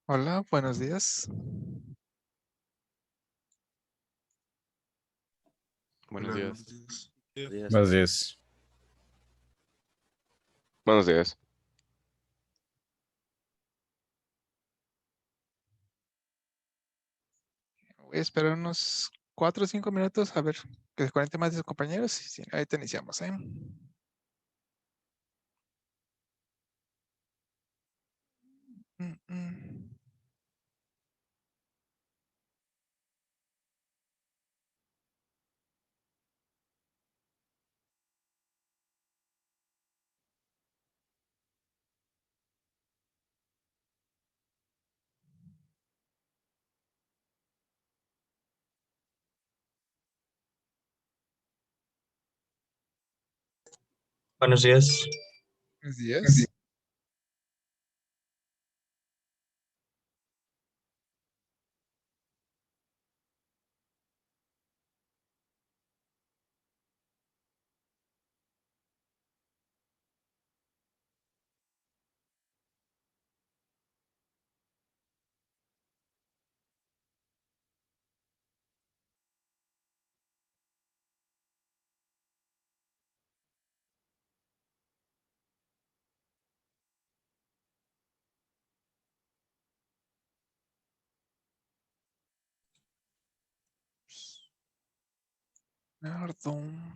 Hola, buenos días. Buenos Hola, días. buenos días. Días. Buenos días. Buenos días. Voy a esperar unos 4 o 5 minutos a ver que se conecten más de sus compañeros y sí, ahorita iniciamos, ¿eh? Mm, mm. Buenos días. Buenos días. Perdón.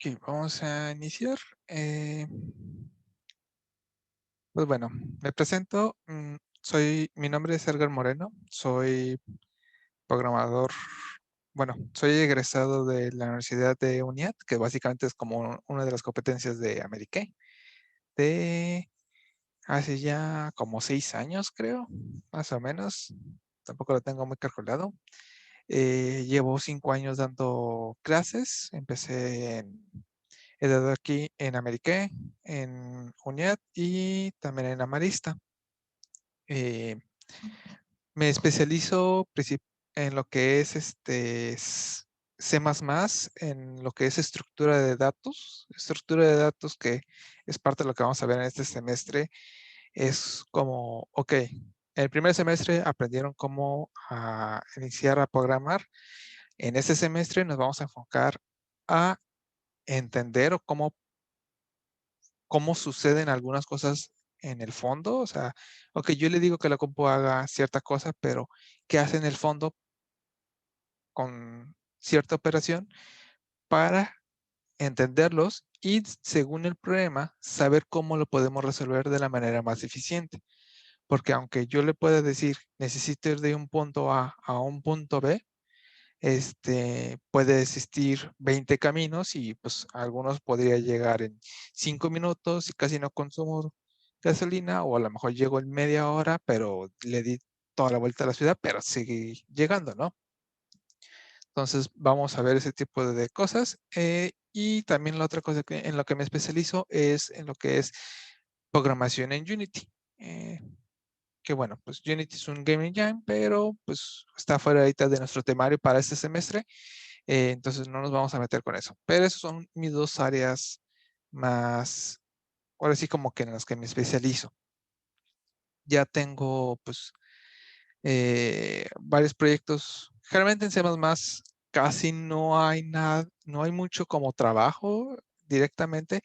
Ok, vamos a iniciar. Eh, pues bueno, me presento. Mi nombre es Edgar Moreno. Soy programador. Bueno, soy egresado de la Universidad de UNIAT, que básicamente es como una de las competencias de Ameriqué, de hace ya como 6 años, creo, más o menos. Tampoco lo tengo muy calculado. Llevo 5 años dando clases. He dado aquí en Ameriqué, en UNIAT y también en Amarista. Eh, Me especializo en lo que es C++, en lo que es estructura de datos que es parte de lo que vamos a ver en este semestre. es como, ok, el primer semestre aprendieron cómo iniciar a programar. En este semestre nos vamos a enfocar a entender o cómo suceden algunas cosas en el fondo. O sea, ok, yo le digo que la compu haga cierta cosa, pero ¿qué hace en el fondo con cierta operación para entenderlos y según el problema, saber cómo lo podemos resolver de la manera más eficiente? Porque aunque yo le pueda decir, necesito ir de un punto A a un punto B, puede existir 20 caminos y pues algunos podría llegar en 5 minutos y casi no consumo gasolina, o a lo mejor llego en media hora, pero le di toda la vuelta a la ciudad, pero seguí llegando, ¿no? Entonces vamos a ver ese tipo de cosas. Y también la otra cosa en lo que me especializo es en lo que es programación en Unity. Eh, que bueno, pues Unity es un game engine, pero pues está fuera ahorita de nuestro temario para este semestre. Entonces no nos vamos a meter con eso. Pero esas son mis dos áreas más, ahora sí como que en las que me especializo. Ya tengo pues varios proyectos. Generalmente en C++ casi no hay nada, no hay mucho como trabajo directamente.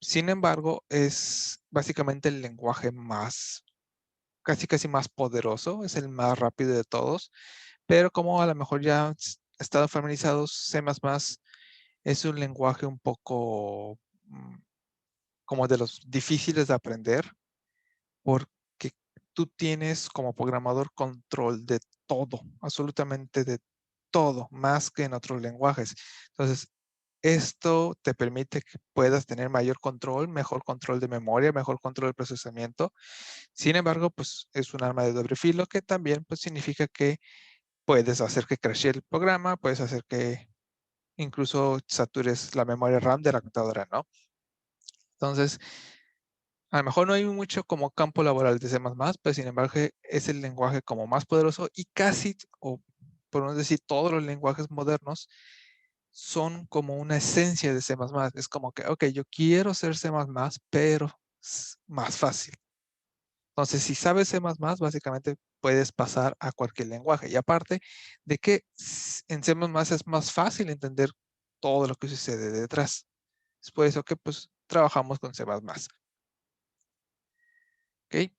Sin embargo, es básicamente el lenguaje más, casi más poderoso, es el más rápido de todos. Pero como a lo mejor ya han estado familiarizados, C++ es un lenguaje un poco como de los difíciles de aprender, porque tú tienes como programador control de todo, absolutamente de todo, más que en otros lenguajes. Entonces, esto te permite que puedas tener mayor control, mejor control de memoria, mejor control de procesamiento. Sin embargo, pues es un arma de doble filo que también pues significa que puedes hacer que crashe el programa, puedes hacer que incluso satures la memoria RAM de la computadora, ¿no? Entonces, a lo mejor no hay mucho como campo laboral de C++, pero sin embargo es el lenguaje como más poderoso y casi, o por no decir todos los lenguajes modernos, son como una esencia de C++. Es como que, ok, yo quiero ser C++, pero más fácil. Entonces, si sabes C++, básicamente puedes pasar a cualquier lenguaje. Y aparte de que en C++ es más fácil entender todo lo que sucede detrás. Es por eso que pues trabajamos con C++. ¿Ok?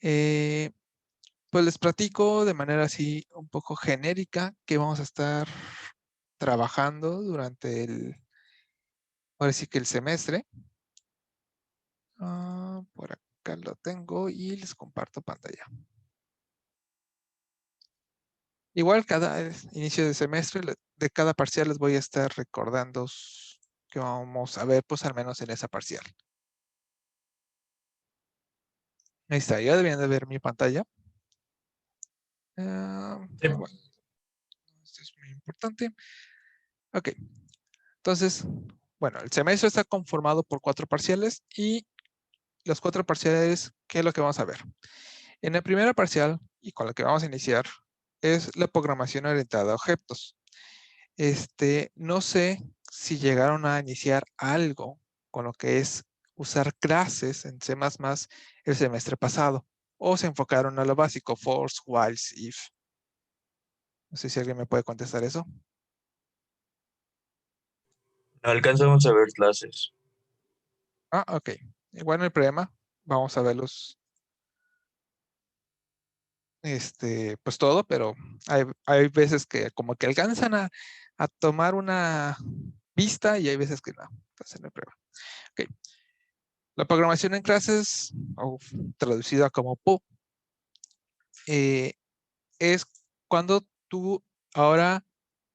Eh, pues les platico de manera así un poco genérica que vamos a estar trabajando durante ahora sí que el semestre. Por acá lo tengo y les comparto pantalla. Igual cada inicio de semestre, de cada parcial les voy a estar recordando que vamos a ver, pues al menos en esa parcial. Ahí está, ya debían de ver mi pantalla. Sí. Bueno, esto es muy importante. Ok, entonces, bueno, el semestre está conformado por 4 parciales y los 4 parciales, ¿qué es lo que vamos a ver? En la primera parcial, y con la que vamos a iniciar, es la programación orientada a objetos. No sé si llegaron a iniciar algo con lo que es usar clases en C++ el semestre pasado, o se enfocaron a lo básico, for, while, if. No sé si alguien me puede contestar eso. No alcanzamos a ver clases. Ok. Igual no hay problema. Vamos a verlos, pues todo, pero hay veces que como que alcanzan a tomar una vista y hay veces que no. Entonces no hay problema. Ok. La programación en clases, o traducida como PO, eh, es cuando tú ahora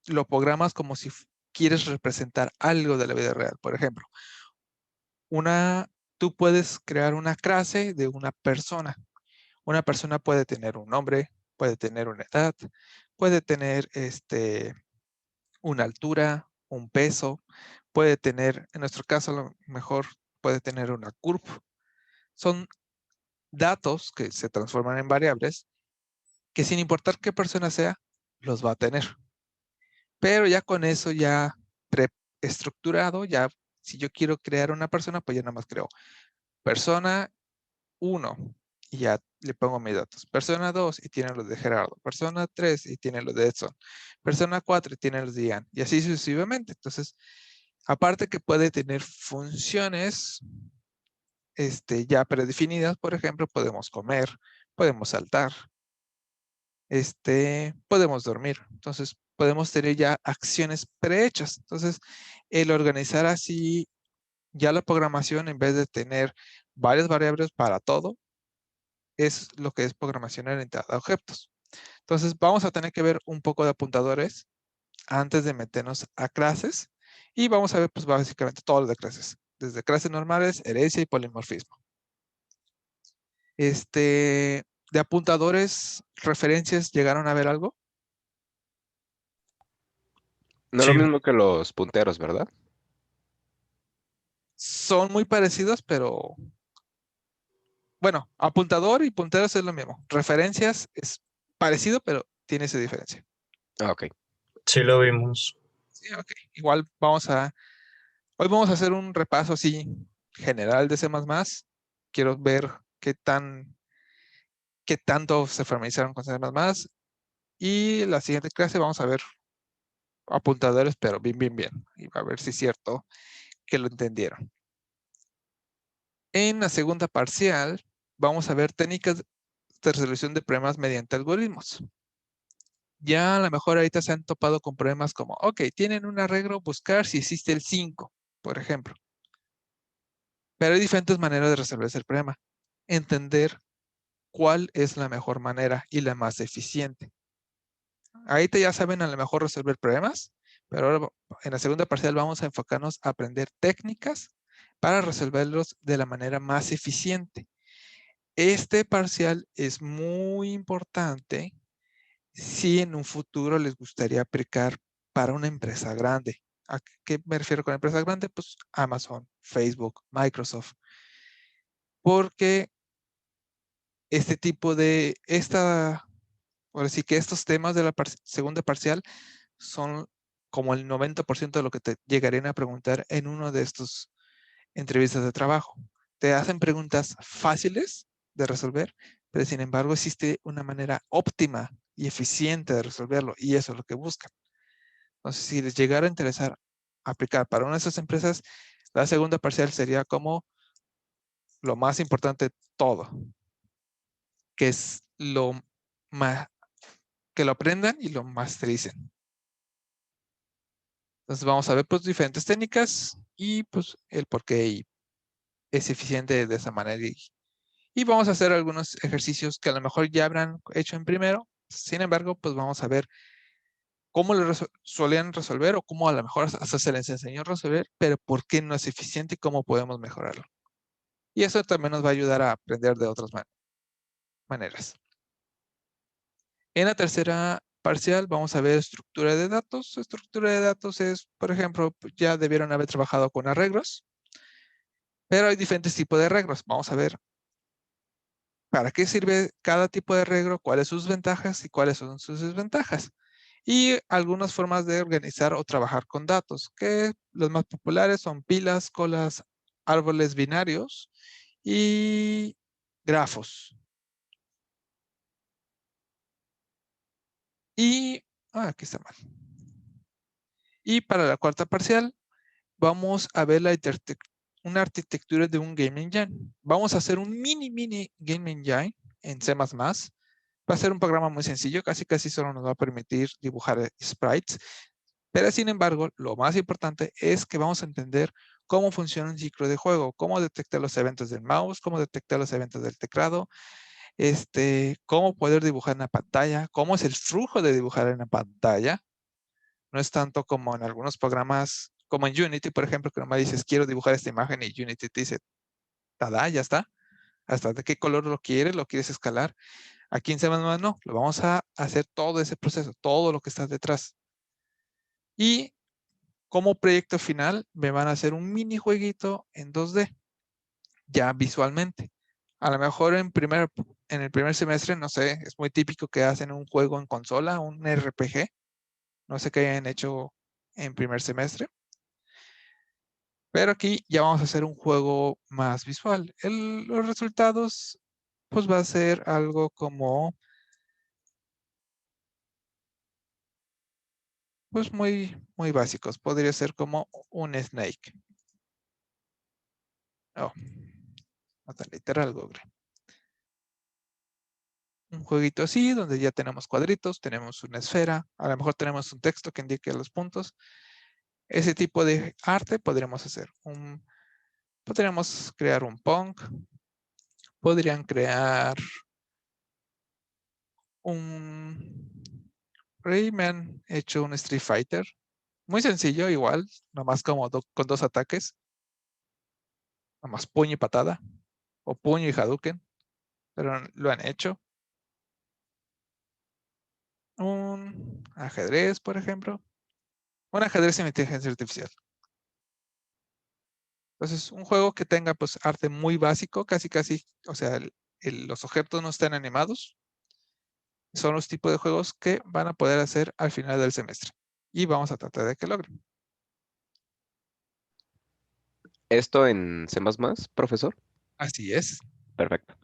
lo programas como si quieres representar algo de la vida real. Por ejemplo, tú puedes crear una clase de una persona. Una persona puede tener un nombre, puede tener una edad, puede tener una altura, un peso, puede tener, en nuestro caso, a lo mejor puede tener una curva. Son datos que se transforman en variables que sin importar qué persona sea, los va a tener. Pero ya con eso ya preestructurado, ya si yo quiero crear una persona, pues ya nada más creo persona 1 y ya le pongo mis datos. Persona 2 y tiene los de Gerardo. Persona 3 y tiene los de Edson. Persona 4 y tiene los de Ian. Y así sucesivamente. Entonces, aparte que puede tener funciones ya predefinidas, por ejemplo, podemos comer, podemos saltar, podemos dormir. Entonces, podemos tener ya acciones prehechas. Entonces, el organizar así ya la programación, en vez de tener varias variables para todo, es lo que es programación orientada a objetos. Entonces, vamos a tener que ver un poco de apuntadores antes de meternos a clases y vamos a ver, pues, básicamente todos los de clases, desde clases normales, herencia y polimorfismo. De apuntadores, referencias, ¿llegaron a ver algo? No es Sí, lo mismo que los punteros, ¿verdad? Son muy parecidos, pero bueno, apuntador y punteros es lo mismo. Referencias es parecido, pero tiene su diferencia. Ah, ok. sí lo vimos. Sí, ok. Igual hoy vamos a hacer un repaso así general de C++. Quiero ver qué tanto se familiarizaron con C++. Y la siguiente clase vamos a ver apuntadores, pero bien, bien, bien. Y a ver si es cierto que lo entendieron. En la segunda parcial vamos a ver técnicas de resolución de problemas mediante algoritmos. Ya a lo mejor ahorita se han topado con problemas como, ok, tienen un arreglo, buscar si existe el 5, por ejemplo. Pero hay diferentes maneras de resolver ese problema. Entender cuál es la mejor manera y la más eficiente. Ahorita ya saben a lo mejor resolver problemas, pero ahora en la segunda parcial vamos a enfocarnos a aprender técnicas para resolverlos de la manera más eficiente. Este parcial es muy importante si en un futuro les gustaría aplicar para una empresa grande. ¿A qué me refiero con empresa grande? Pues Amazon, Facebook, Microsoft. Porque ahora sí que estos temas de la segunda parcial son como el 90% de lo que te llegarían a preguntar en uno de estos entrevistas de trabajo. Te hacen preguntas fáciles de resolver, pero sin embargo existe una manera óptima y eficiente de resolverlo y eso es lo que buscan. Entonces, si les llegara a interesar aplicar para una de esas empresas, la segunda parcial sería como lo más importante de todo, que es que lo aprendan y lo mastericen. Entonces vamos a ver pues diferentes técnicas y pues el por qué es eficiente de esa manera. Y vamos a hacer algunos ejercicios que a lo mejor ya habrán hecho en primero. Sin embargo, pues vamos a ver cómo lo solían resolver o cómo a lo mejor hasta se les enseñó a resolver, pero por qué no es eficiente y cómo podemos mejorarlo. Y eso también nos va a ayudar a aprender de otras maneras. En la tercera parcial vamos a ver estructura de datos. Estructura de datos es, por ejemplo, ya debieron haber trabajado con arreglos, pero hay diferentes tipos de arreglos. Vamos a ver para qué sirve cada tipo de arreglo, cuáles son sus ventajas y cuáles son sus desventajas. Y algunas formas de organizar o trabajar con datos, que los más populares son pilas, colas, árboles binarios y grafos. Aquí está mal. Y para la cuarta parcial, vamos a ver una arquitectura de un Game Engine. Vamos a hacer un mini Game Engine en C++. Va a ser un programa muy sencillo, casi solo nos va a permitir dibujar sprites. Pero sin embargo, lo más importante es que vamos a entender cómo funciona un ciclo de juego, cómo detectar los eventos del mouse, cómo detectar los eventos del teclado, cómo poder dibujar en la pantalla, cómo es el flujo de dibujar en la pantalla. No es tanto como en algunos programas, como en Unity, por ejemplo, que nomás dices, quiero dibujar esta imagen y Unity te dice, tada, ya está. Hasta de qué color lo quieres escalar. Aquí en C++ no, lo vamos a hacer todo ese proceso, todo lo que está detrás. Y como proyecto final me van a hacer un mini jueguito en 2D, ya visualmente. A lo mejor en el primer semestre, no sé, es muy típico que hacen un juego en consola, un RPG. No sé qué hayan hecho en primer semestre. Pero aquí ya vamos a hacer un juego más visual. Los resultados, pues va a ser algo como, pues muy básicos. Podría ser como un snake. Oh, no tan literal, Google. Un jueguito así, donde ya tenemos cuadritos, tenemos una esfera, a lo mejor tenemos un texto que indique los puntos. Ese tipo de arte podríamos hacer. Podríamos crear un punk, podrían crear un Rayman hecho un Street Fighter. Muy sencillo, igual, nomás como con dos ataques, nomás puño y patada, o puño y Hadouken, pero lo han hecho. Un ajedrez, por ejemplo. Un ajedrez sin inteligencia artificial. Entonces, un juego que tenga pues arte muy básico, casi, o sea, los objetos no están animados. Son los tipos de juegos que van a poder hacer al final del semestre. Y vamos a tratar de que logren. ¿Esto en C++, profesor? Así es. Perfecto.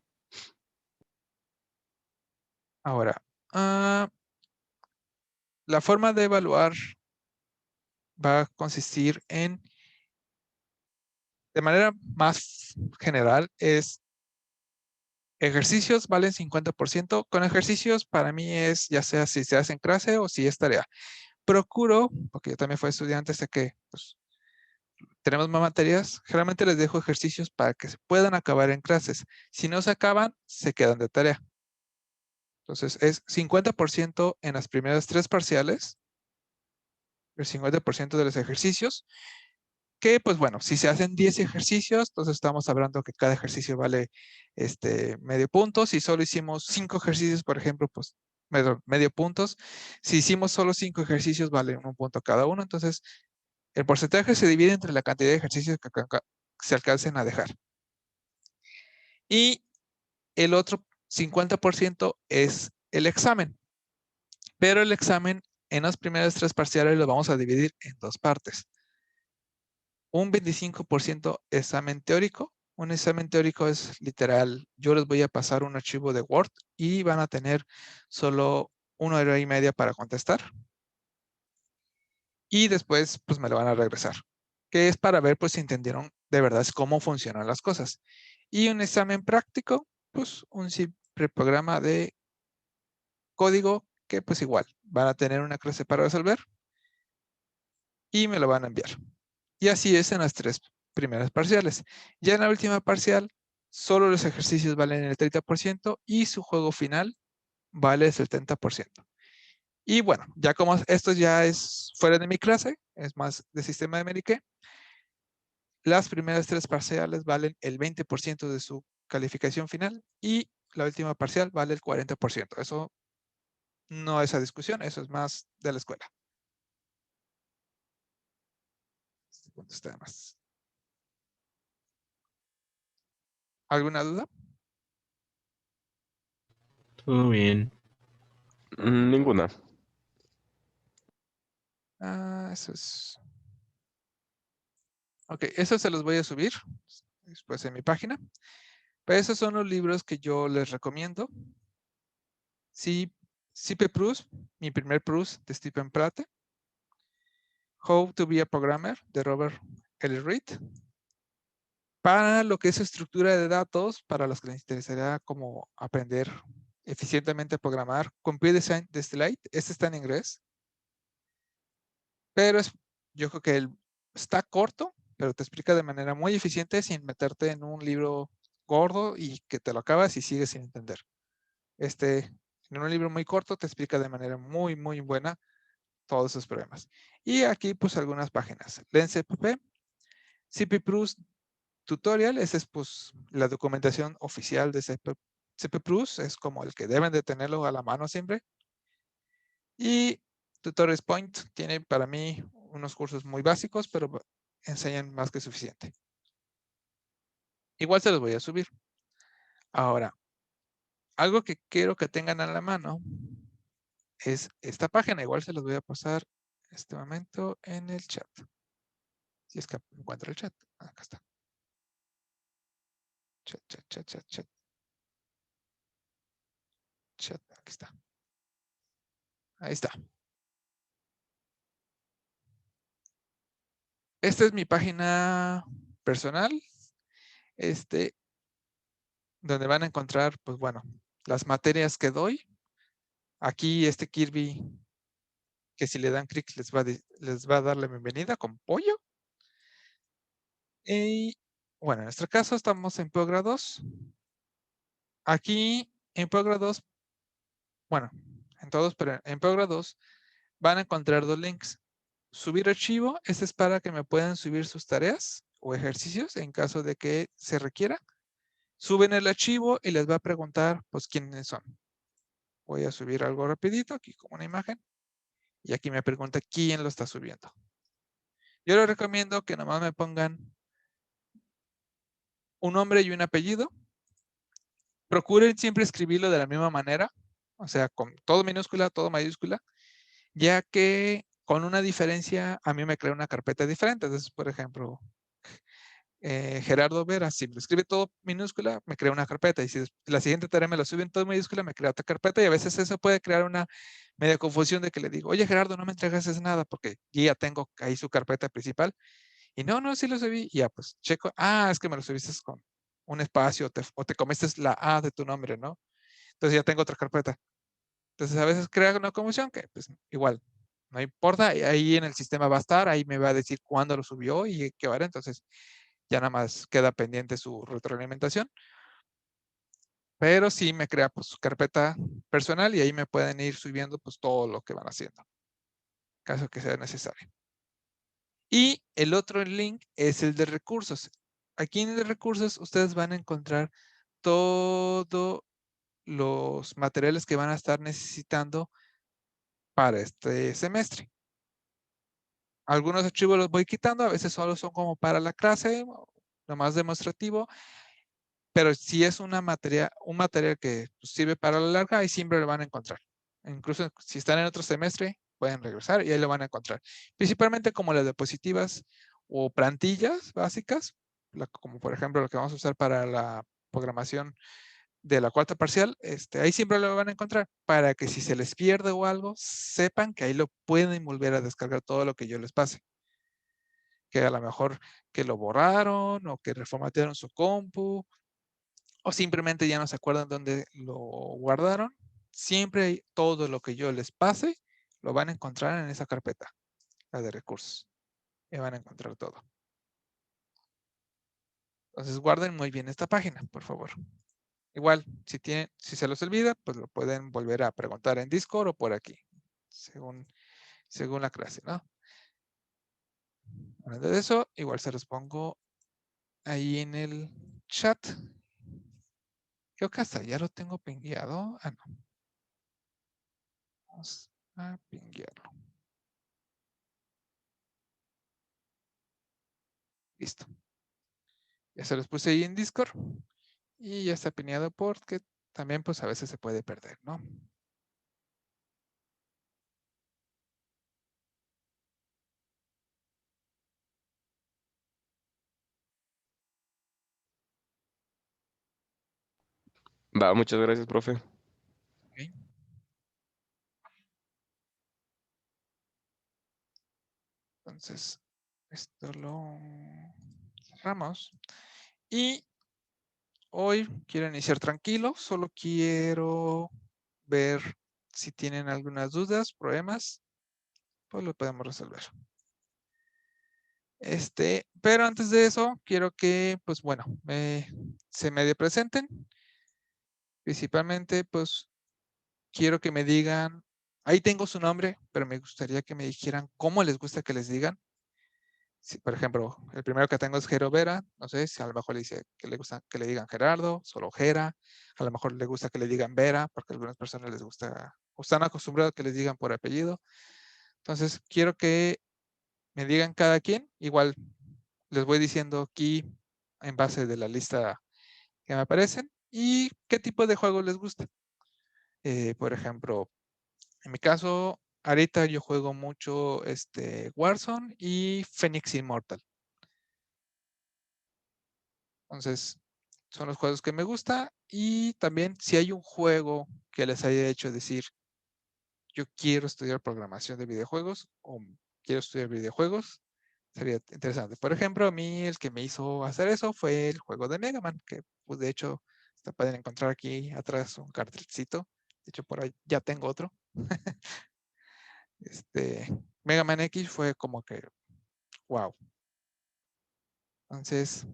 Ahora, la forma de evaluar va a consistir de manera más general, es ejercicios valen 50%. Con ejercicios para mí es ya sea si se hace en clase o si es tarea. Procuro, porque yo también fui estudiante, sé que pues, tenemos más materias, generalmente les dejo ejercicios para que se puedan acabar en clases. Si no se acaban, se quedan de tarea. Entonces es 50% en las primeras 3 parciales, el 50% de los ejercicios, que pues bueno, si se hacen 10 ejercicios, entonces estamos hablando que cada ejercicio vale medio punto. Si solo hicimos 5 ejercicios, por ejemplo, pues medio puntos. Si hicimos solo 5 ejercicios, vale un punto cada uno. Entonces, el porcentaje se divide entre la cantidad de ejercicios que se alcancen a dejar. Y el otro 50% es el examen. Pero el examen en las primeras 3 parciales lo vamos a dividir en 2 partes. Un 25% examen teórico. Un examen teórico es literal, yo les voy a pasar un archivo de Word y van a tener solo 1 hora y media para contestar. Y después, pues me lo van a regresar. Que es para ver, pues, si entendieron de verdad cómo funcionan las cosas. Y un examen práctico, pues, un simple programa de código que, pues, igual, van a tener una clase para resolver y me lo van a enviar. Y así es en las 3 primeras parciales. Ya en la última parcial, solo los ejercicios valen el 30% y su juego final vale el 70%. Y bueno, ya como esto ya es fuera de mi clase, es más de sistema de Merique, las primeras 3 parciales valen el 20% de su calificación final y la última parcial vale el 40%. Eso no es a discusión, eso es más de la escuela. ¿Alguna duda? Todo bien. Ninguna. Eso es. Ok, eso se los voy a subir después en mi página. Pero esos son los libros que yo les recomiendo. Sí, C.P. Proust, mi primer Proust de Stephen Prate. How to be a Programmer de Robert L. Reed. Para lo que es estructura de datos, para los que les interesaría como aprender eficientemente a programar, Computer Design de Slide, este está en inglés, pero yo creo que está corto, pero te explica de manera muy eficiente sin meterte en un libro gordo y que te lo acabas y sigues sin entender. En un libro muy corto te explica de manera muy buena todos esos problemas. Y aquí pues algunas páginas. LensCPP, CP Proust Tutorial, esa es pues la documentación oficial de CP Proust, es como el que deben de tenerlo a la mano siempre. Y Tutorials Point tiene para mí unos cursos muy básicos, pero enseñan más que suficiente. Igual se los voy a subir. Ahora, algo que quiero que tengan a la mano es esta página. Igual se los voy a pasar en este momento en el chat. Si es que encuentro el chat. Acá está. Chat. Aquí está. Ahí está. Esta es mi página personal. Donde van a encontrar, pues bueno, las materias que doy. Aquí Kirby, que si le dan clic les va a dar la bienvenida con pollo. Y bueno, en nuestro caso estamos en Pogra 2. Aquí en Pogra 2, bueno, en todos, pero en Pogra 2 van a encontrar dos links. Subir archivo, este es para que me puedan subir sus tareas o ejercicios en caso de que se requiera. Suben el archivo y les va a preguntar, pues, quiénes son. Voy a subir algo rapidito, aquí como una imagen. Y aquí me pregunta quién lo está subiendo. Yo les recomiendo que nomás me pongan un nombre y un apellido. Procuren siempre escribirlo de la misma manera, o sea, con todo minúscula, todo mayúscula, ya que con una diferencia a mí me crea una carpeta diferente. Entonces, por ejemplo, Gerardo Vera, si lo escribe todo minúscula, me crea una carpeta. Y si la siguiente tarea me lo sube en todo mayúscula, me crea otra carpeta. Y a veces eso puede crear una media confusión de que le digo, oye Gerardo, no me entregas nada porque yo ya tengo ahí su carpeta principal. Y no, sí lo subí. Y ya, pues, checo. Es que me lo subiste con un espacio o te comiste la A de tu nombre, ¿no? Entonces ya tengo otra carpeta. Entonces a veces crea una confusión que, pues, igual, no importa. Ahí en el sistema va a estar, ahí me va a decir cuándo lo subió y qué hora. Entonces ya nada más queda pendiente su retroalimentación. Pero sí me crea, pues, su carpeta personal y ahí me pueden ir subiendo, pues, todo lo que van haciendo, caso que sea necesario. Y el otro link es el de recursos. Aquí en el de recursos ustedes van a encontrar todos los materiales que van a estar necesitando para este semestre. Algunos archivos los voy quitando, a veces solo son como para la clase, lo más demostrativo, pero si es un material que sirve para la larga, ahí siempre lo van a encontrar. Incluso si están en otro semestre, pueden regresar y ahí lo van a encontrar. Principalmente como las diapositivas o plantillas básicas, como por ejemplo lo que vamos a usar para la programación de la cuarta parcial, ahí siempre lo van a encontrar para que si se les pierde o algo, sepan que ahí lo pueden volver a descargar todo lo que yo les pase. Que a lo mejor que lo borraron o que reformatearon su compu o simplemente ya no se acuerdan dónde lo guardaron. Siempre todo lo que yo les pase lo van a encontrar en esa carpeta, la de recursos. Y van a encontrar todo. Entonces guarden muy bien esta página, por favor. Igual, si se los olvida, pues lo pueden volver a preguntar en Discord o por aquí, según la clase, ¿no? Hablando de eso, igual se los pongo ahí en el chat. Creo que hasta ya lo tengo pingueado. No. Vamos a pinguearlo. Listo. Ya se los puse ahí en Discord. Y ya está pineado porque también pues a veces se puede perder, ¿no? Va, muchas gracias, profe. Okay. Entonces, esto lo cerramos. Y hoy quiero iniciar tranquilo. Solo quiero ver si tienen algunas dudas, problemas, pues lo podemos resolver. Pero antes de eso, quiero que, pues bueno, se medio presenten. Principalmente, pues, quiero que me digan, ahí tengo su nombre, pero me gustaría que me dijeran cómo les gusta que les digan. Si, por ejemplo, el primero que tengo es Jero Vera, no sé si a lo mejor le dice que le gusta que le digan Gerardo, solo Jera, a lo mejor le gusta que le digan Vera, porque a algunas personas les gusta, o están acostumbrados a que les digan por apellido. Entonces, quiero que me digan cada quien, igual les voy diciendo aquí en base de la lista que me aparecen y qué tipo de juego les gusta. Por ejemplo, en mi caso, ahorita yo juego mucho Warzone y Phoenix Immortal. Entonces, son los juegos que me gusta. Y también si hay un juego que les haya hecho decir, yo quiero estudiar programación de videojuegos o quiero estudiar videojuegos, sería interesante. Por ejemplo, a mí el que me hizo hacer eso fue el juego de Mega Man, que pues de hecho está pueden encontrar aquí atrás un cartelcito. De hecho, por ahí ya tengo otro. Mega Man X fue como que, wow. Entonces,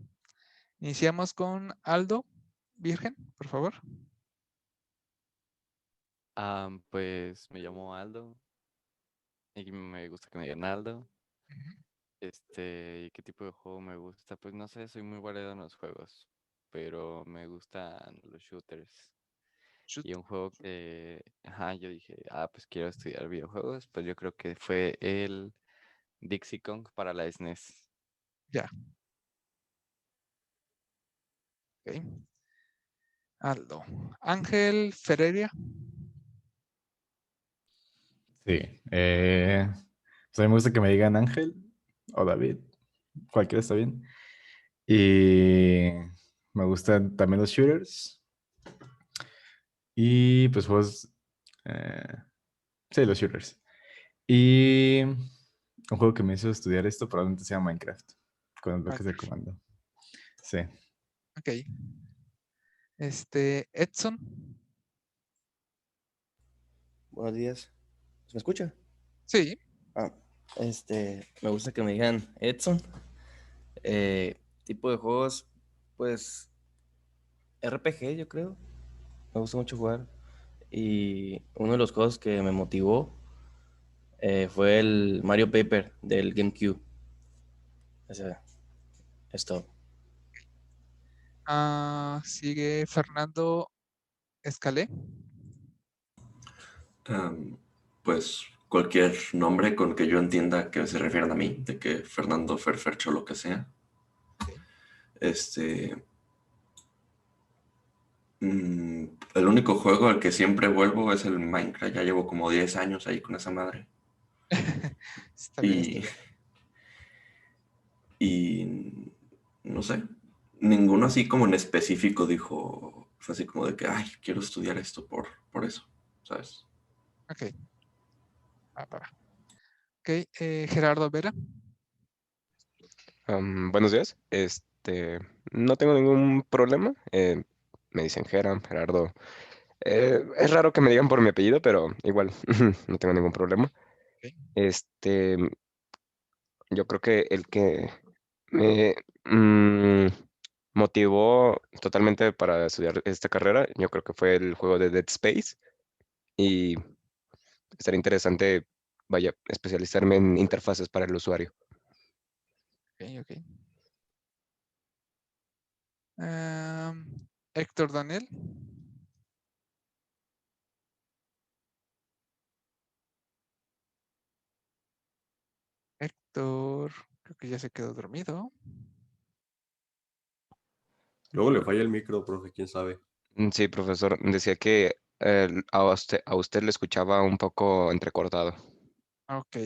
iniciamos con Aldo Virgen, por favor. Pues me llamo Aldo y me gusta que me digan Aldo. ¿Y qué tipo de juego me gusta? Pues no sé, soy muy variado en los juegos, pero me gustan los shooters. Shoot. Y un juego que, yo dije, pues quiero estudiar videojuegos, pues yo creo que fue el Dixie Kong para la SNES. Ya. Ok. Aldo. Ángel Ferreira. Sí. Pues a mí me gusta que me digan Ángel o David. Cualquiera está bien. Y me gustan también los shooters. Y pues juegos. Sí, los shooters. Y un juego que me hizo estudiar esto probablemente sea Minecraft. Con el bloques de Minecraft. comando. Sí. Ok. Edson. Buenos días. ¿Me escucha? Sí. Ah, me gusta que me digan Edson. Tipo de juegos, pues RPG, yo creo. Me gusta mucho jugar. Y uno de los juegos que me motivó fue el Mario Paper del GameCube. Ese es todo. Sigue Fernando Escalé. Pues cualquier nombre con que yo entienda que se refieren a mí, de que Fernando, Fercho, lo que sea. Ok. Este. El único juego al que siempre vuelvo es el Minecraft. Ya llevo como 10 años ahí con esa madre. Está bien, está Y, bien. y no sé, ninguno así como en específico dijo, fue así como de que, ay, quiero estudiar esto por eso, ¿sabes? Ok. Va. Ok. Gerardo Vera. Buenos días. No tengo ningún problema. Me dicen Gerardo. Es raro que me digan por mi apellido, pero igual no tengo ningún problema. Ok. Este, yo creo que el que me motivó totalmente para estudiar esta carrera, yo creo que fue el juego de Dead Space. Y estaría interesante, vaya, especializarme en interfaces para el usuario. Ok. Héctor Daniel. Héctor, creo que ya se quedó dormido. Luego le falla el micro, profe, quién sabe. Sí, profesor, decía que a usted le escuchaba un poco entrecortado. Ok.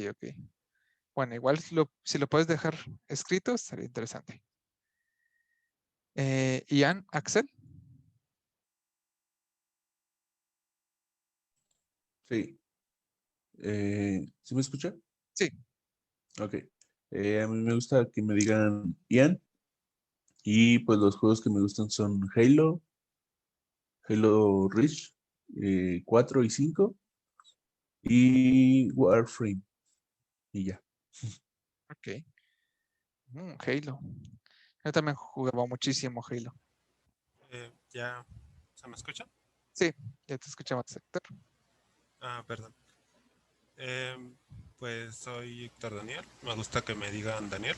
Bueno, igual si lo puedes dejar escrito, estaría interesante. Ian Axel. Sí. ¿Sí me escucha? Sí. Ok. A mí me gusta que me digan Ian. Y pues los juegos que me gustan son Halo Reach 4 y 5 y Warframe. Y ya. Ok. Halo. Yo también jugaba muchísimo Halo. ¿Ya se me escucha? Sí, ya te escuchaba, Héctor. Perdón. Pues soy Héctor Daniel. Me gusta que me digan Daniel.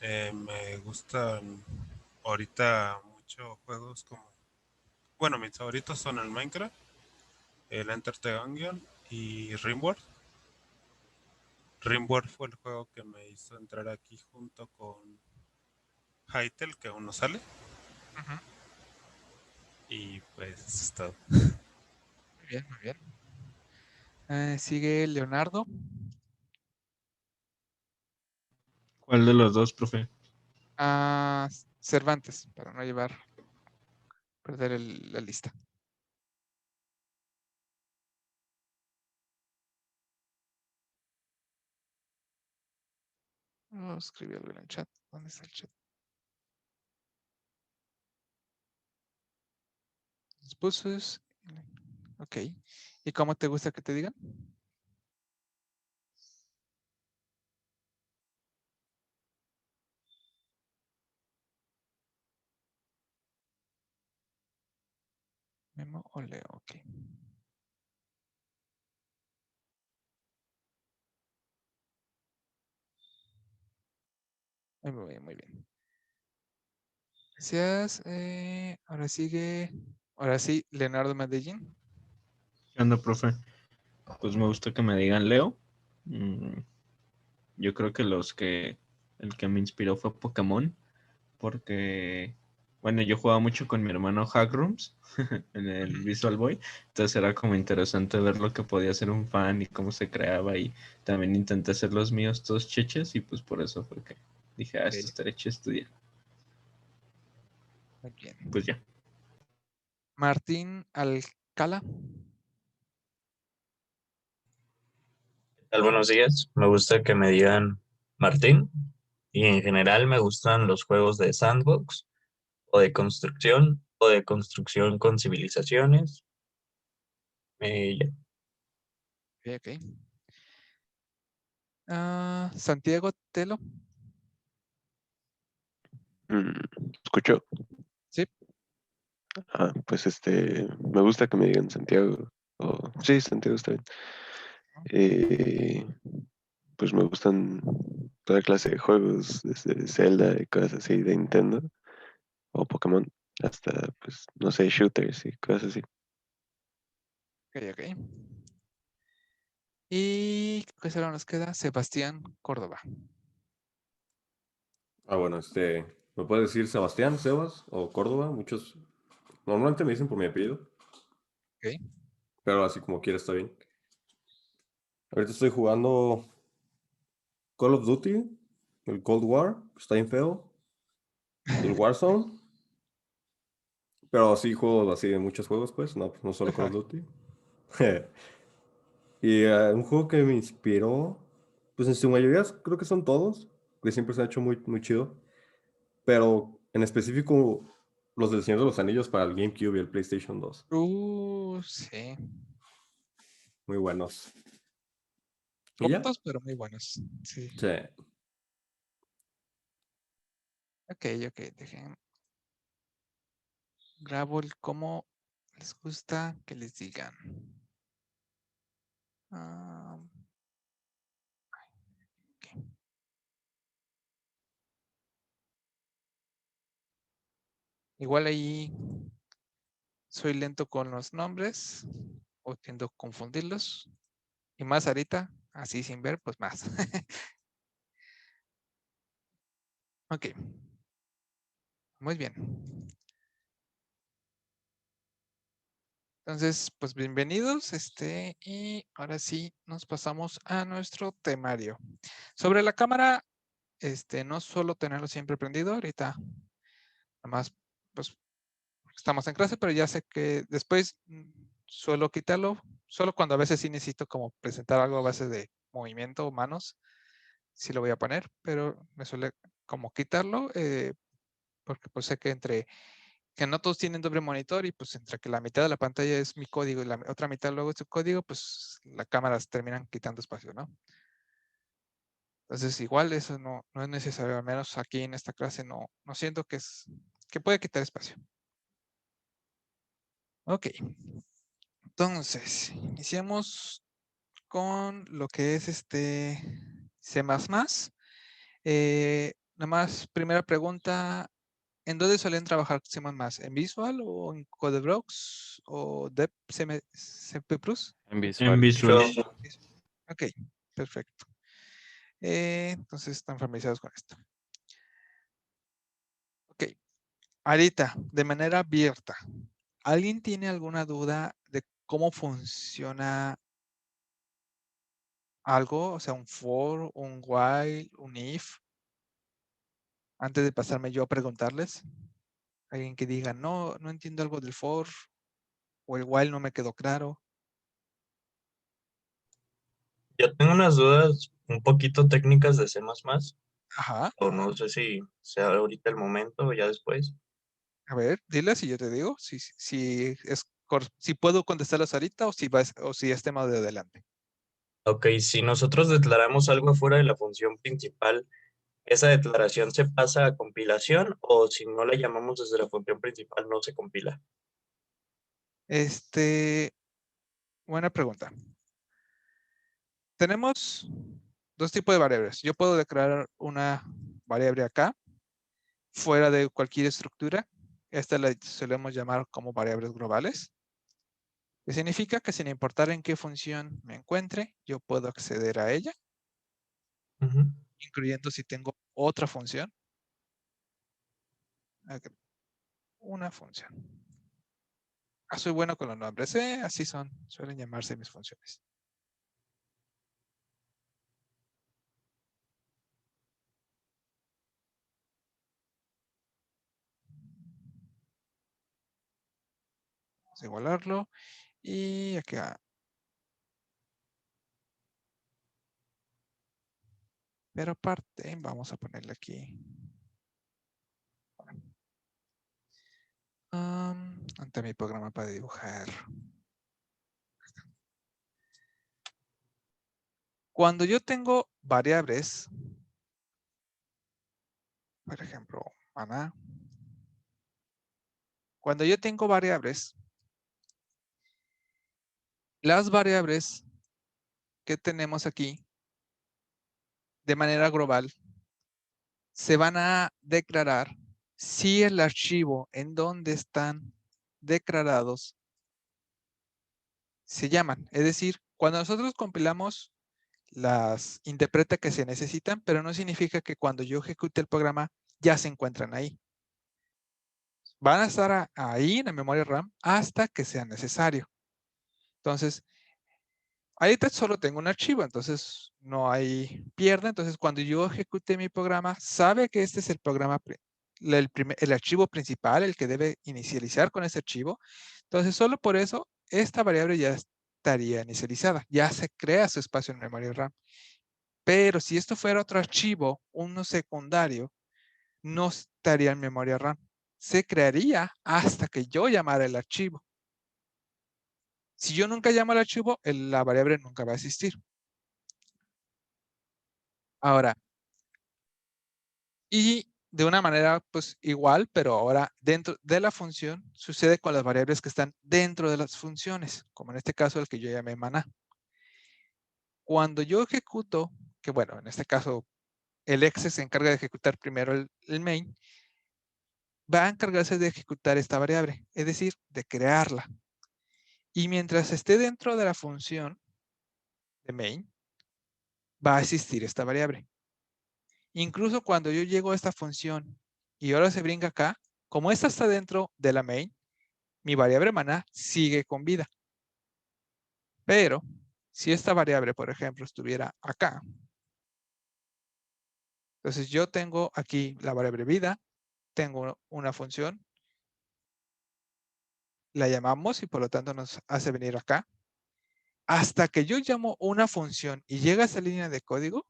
Me gustan ahorita mucho juegos como... Bueno, mis favoritos son el Minecraft, el Enter the Gungeon y Rimworld. Rimworld fue el juego que me hizo entrar aquí junto con Hytale, que aún no sale. Ujú. Y pues eso es todo. Muy bien, muy bien. Sigue Leonardo. ¿Cuál de los dos, profe? Cervantes, para no perder la lista. Escribí algo en el chat. ¿Dónde está el chat? Dispusos. Ok. ¿Y cómo te gusta que te digan? Memo o Leo, ok. Muy bien, muy bien. Gracias. Ahora sí, Leonardo Medellín. ¿Qué onda, profe? Pues me gusta que me digan Leo. Yo creo que el que me inspiró fue Pokémon, porque, bueno, yo jugaba mucho con mi hermano Hackrooms en el Visual Boy, entonces era como interesante ver lo que podía hacer un fan y cómo se creaba, y también intenté hacer los míos todos cheches, y pues por eso fue que dije, esto estaría chido estudiar. Muy bien. Pues ya. Martín Alcala. ¿Qué tal? Buenos días. Me gusta que me digan Martín y en general me gustan los juegos de sandbox o de construcción con civilizaciones. Ya. Ok. Santiago Telo. ¿Escucho? Sí. Pues me gusta que me digan Santiago. Sí, Santiago está bien. Pues me gustan toda clase de juegos, desde Zelda y cosas así de Nintendo o Pokémon, hasta, pues, no sé, shooters y cosas así. Ok. Y ¿qué solo nos queda? Sebastián Córdoba. Bueno, ¿me puedes decir Sebastián, Sebas o Córdoba? Muchos normalmente me dicen por mi apellido. Ok. Pero así como quieras está bien. Ahorita estoy jugando Call of Duty, el Cold War, que está bien feo. El Warzone. Pero sí juego así de muchos juegos, pues, no solo Call of Duty. Y un juego que me inspiró, pues en su mayoría creo que son todos, que siempre se ha hecho muy, muy chido. Pero en específico los del Señor de los Anillos para el GameCube y el PlayStation 2. Sí. Muy buenos. ¿Y ya? Cortos, pero muy buenos. Sí. Sí. Ok. Dejen. Grabo el cómo les gusta que les digan. Ok. Igual ahí soy lento con los nombres o tiendo a confundirlos. Y más ahorita, así sin ver, pues más. Ok. Muy bien. Entonces, pues bienvenidos. Y ahora sí nos pasamos a nuestro temario. Sobre la cámara, no suelo tenerlo siempre prendido. Ahorita, nada más, pues estamos en clase, pero ya sé que después suelo quitarlo, solo cuando a veces sí necesito como presentar algo a base de movimiento o manos, sí lo voy a poner, pero me suele como quitarlo, porque pues sé que no todos tienen doble monitor y pues entre que la mitad de la pantalla es mi código y la otra mitad luego es su código, pues las cámaras terminan quitando espacio, ¿no? Entonces igual eso no es necesario, al menos aquí en esta clase no siento que puede quitar espacio. Ok. Entonces, iniciamos con lo que es C++. Nada más, primera pregunta, ¿en dónde suelen trabajar C++? ¿En Visual o en CodeBlocks o Dev CP+? En Visual. Ok, perfecto. Entonces están familiarizados con esto. Ok, ahorita, de manera abierta, ¿alguien tiene alguna duda de cómo funciona algo? O sea, un for, un while, un if. Antes de pasarme yo a preguntarles, alguien que diga, no, no entiendo algo del for, o el while no me quedó claro. Yo tengo unas dudas un poquito técnicas de C++, Ajá. o no sé si sea ahorita el momento o ya después. A ver, dile si yo te digo, si puedo contestarlas ahorita o si es tema de adelante. Ok, si nosotros declaramos algo fuera de la función principal, ¿esa declaración se pasa a compilación o si no la llamamos desde la función principal no se compila? Buena pregunta. Tenemos dos tipos de variables. Yo puedo declarar una variable acá, fuera de cualquier estructura. Esta la solemos llamar como variables globales. Que significa que sin importar en qué función me encuentre, yo puedo acceder a ella, incluyendo si tengo otra función. Una función. Soy bueno con los nombres, así suelen llamarse mis funciones. Vamos a igualarlo y acá. Pero aparte, vamos a ponerle aquí. Ante mi programa para dibujar. Cuando yo tengo variables, por ejemplo, maná. Cuando yo tengo variables, las variables que tenemos aquí, de manera global, se van a declarar si el archivo en donde están declarados se llaman. Es decir, cuando nosotros compilamos, las interpreta que se necesitan, pero no significa que cuando yo ejecute el programa ya se encuentran ahí. Van a estar ahí en la memoria RAM hasta que sea necesario. Entonces, ahorita solo tengo un archivo, entonces no hay pierde. Entonces, cuando yo ejecute mi programa, sabe que este es el programa, el archivo principal, el que debe inicializar con ese archivo. Entonces, solo por eso, esta variable ya estaría inicializada. Ya se crea su espacio en memoria RAM. Pero si esto fuera otro archivo, uno secundario, no estaría en memoria RAM. Se crearía hasta que yo llamara el archivo. Si yo nunca llamo al archivo, la variable nunca va a existir. Ahora, y de una manera pues igual, pero ahora dentro de la función, sucede con las variables que están dentro de las funciones, como en este caso el que yo llamé maná. Cuando yo ejecuto, que bueno, en este caso el exe se encarga de ejecutar primero el main, va a encargarse de ejecutar esta variable, es decir, de crearla. Y mientras esté dentro de la función de main, va a existir esta variable. Incluso cuando yo llego a esta función y ahora se brinca acá, como esta está dentro de la main, mi variable maná sigue con vida. Pero si esta variable, por ejemplo, estuviera acá, entonces yo tengo aquí la variable vida, tengo una función, la llamamos y por lo tanto nos hace venir acá. Hasta que yo llamo una función y llega a esa línea de código,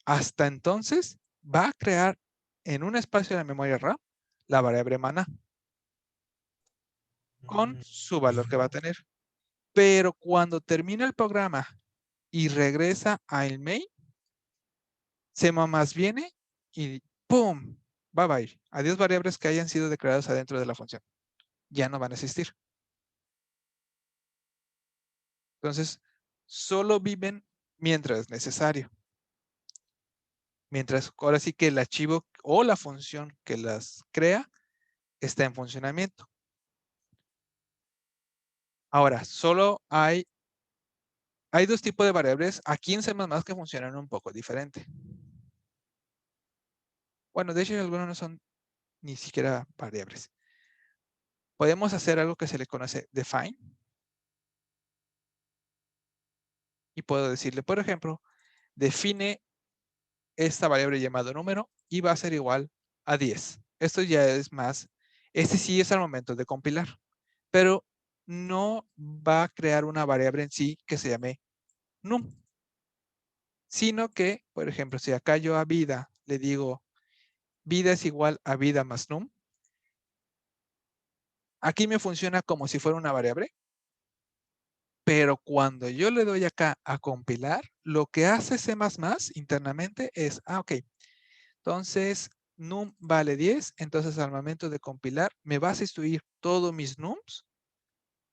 hasta entonces va a crear en un espacio de la memoria RAM la variable maná con su valor que va a tener. Pero cuando termina el programa y regresa al main, C++ viene y ¡pum! Bye bye. Adiós variables que hayan sido declaradas adentro de la función. Ya no van a existir. Entonces, solo viven mientras es necesario. Mientras ahora sí que el archivo o la función que las crea está en funcionamiento. Ahora, solo hay dos tipos de variables aquí en C++ que funcionan un poco diferente. Bueno, de hecho, algunos no son ni siquiera variables. Podemos hacer algo que se le conoce define. Y puedo decirle, por ejemplo, define esta variable llamada número y va a ser igual a 10. Esto ya es más, este sí es al momento de compilar, pero no va a crear una variable en sí que se llame num, sino que, por ejemplo, si acá yo a vida le digo vida es igual a vida más num, aquí me funciona como si fuera una variable, pero cuando yo le doy acá a compilar, lo que hace C++ internamente es, ok, entonces num vale 10, entonces al momento de compilar me va a sustituir todos mis nums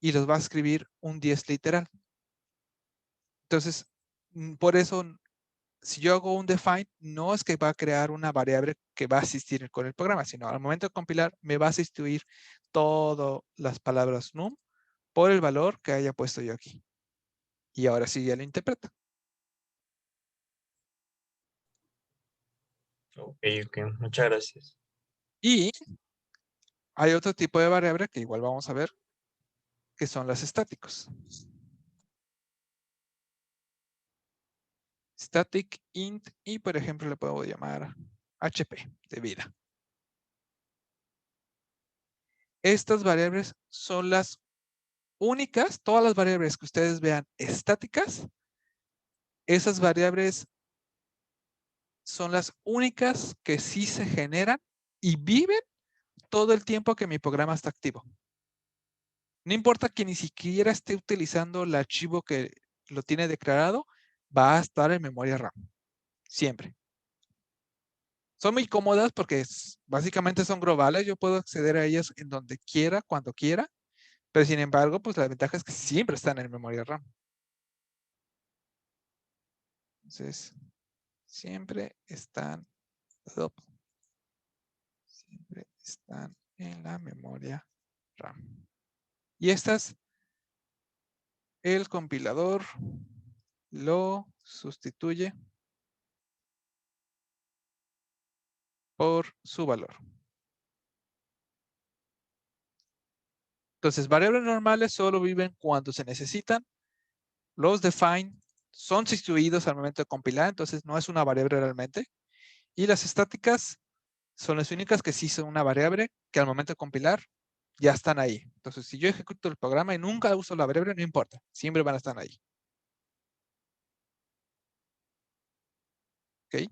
y los va a escribir un 10 literal. Entonces, por eso, si yo hago un define, no es que va a crear una variable que va a existir con el programa, sino al momento de compilar me va a sustituir todas las palabras num por el valor que haya puesto yo aquí. Y ahora sí ya lo interpreta. Ok, muchas gracias. Y hay otro tipo de variable que igual vamos a ver, que son los estáticos. Static int y por ejemplo le puedo llamar HP de vida. Estas variables son las únicas, todas las variables que ustedes vean estáticas, esas variables son las únicas que sí se generan y viven todo el tiempo que mi programa está activo. No importa que ni siquiera esté utilizando el archivo que lo tiene declarado, va a estar en memoria RAM. Siempre. Son muy cómodas porque básicamente son globales. Yo puedo acceder a ellas en donde quiera, cuando quiera. Pero sin embargo, pues la ventaja es que siempre están en memoria RAM. Entonces, siempre están en la memoria RAM. Y estas, el compilador lo sustituye por su valor. Entonces, variables normales solo viven cuando se necesitan. Los define son sustituidos al momento de compilar, entonces no es una variable realmente. Y las estáticas son las únicas que sí son una variable que al momento de compilar ya están ahí. Entonces, si yo ejecuto el programa y nunca uso la variable, no importa, siempre van a estar ahí. ¿Ok?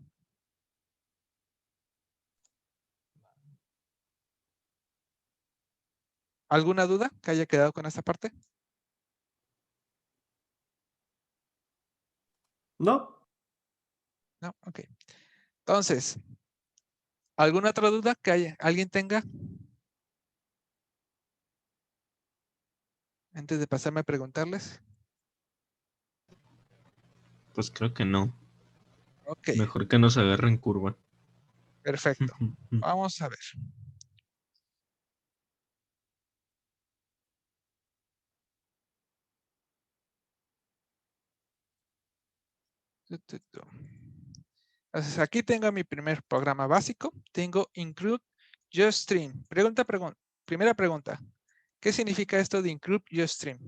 ¿Alguna duda que haya quedado con esta parte? No. No, ok. Entonces, ¿alguna otra duda que alguien tenga? Antes de pasarme a preguntarles. Pues creo que no. Ok. Mejor que nos agarren curva. Perfecto. Vamos a ver. Entonces, aquí tengo mi primer programa básico. Tengo include JustStream. Primera pregunta. ¿Qué significa esto de include JustStream?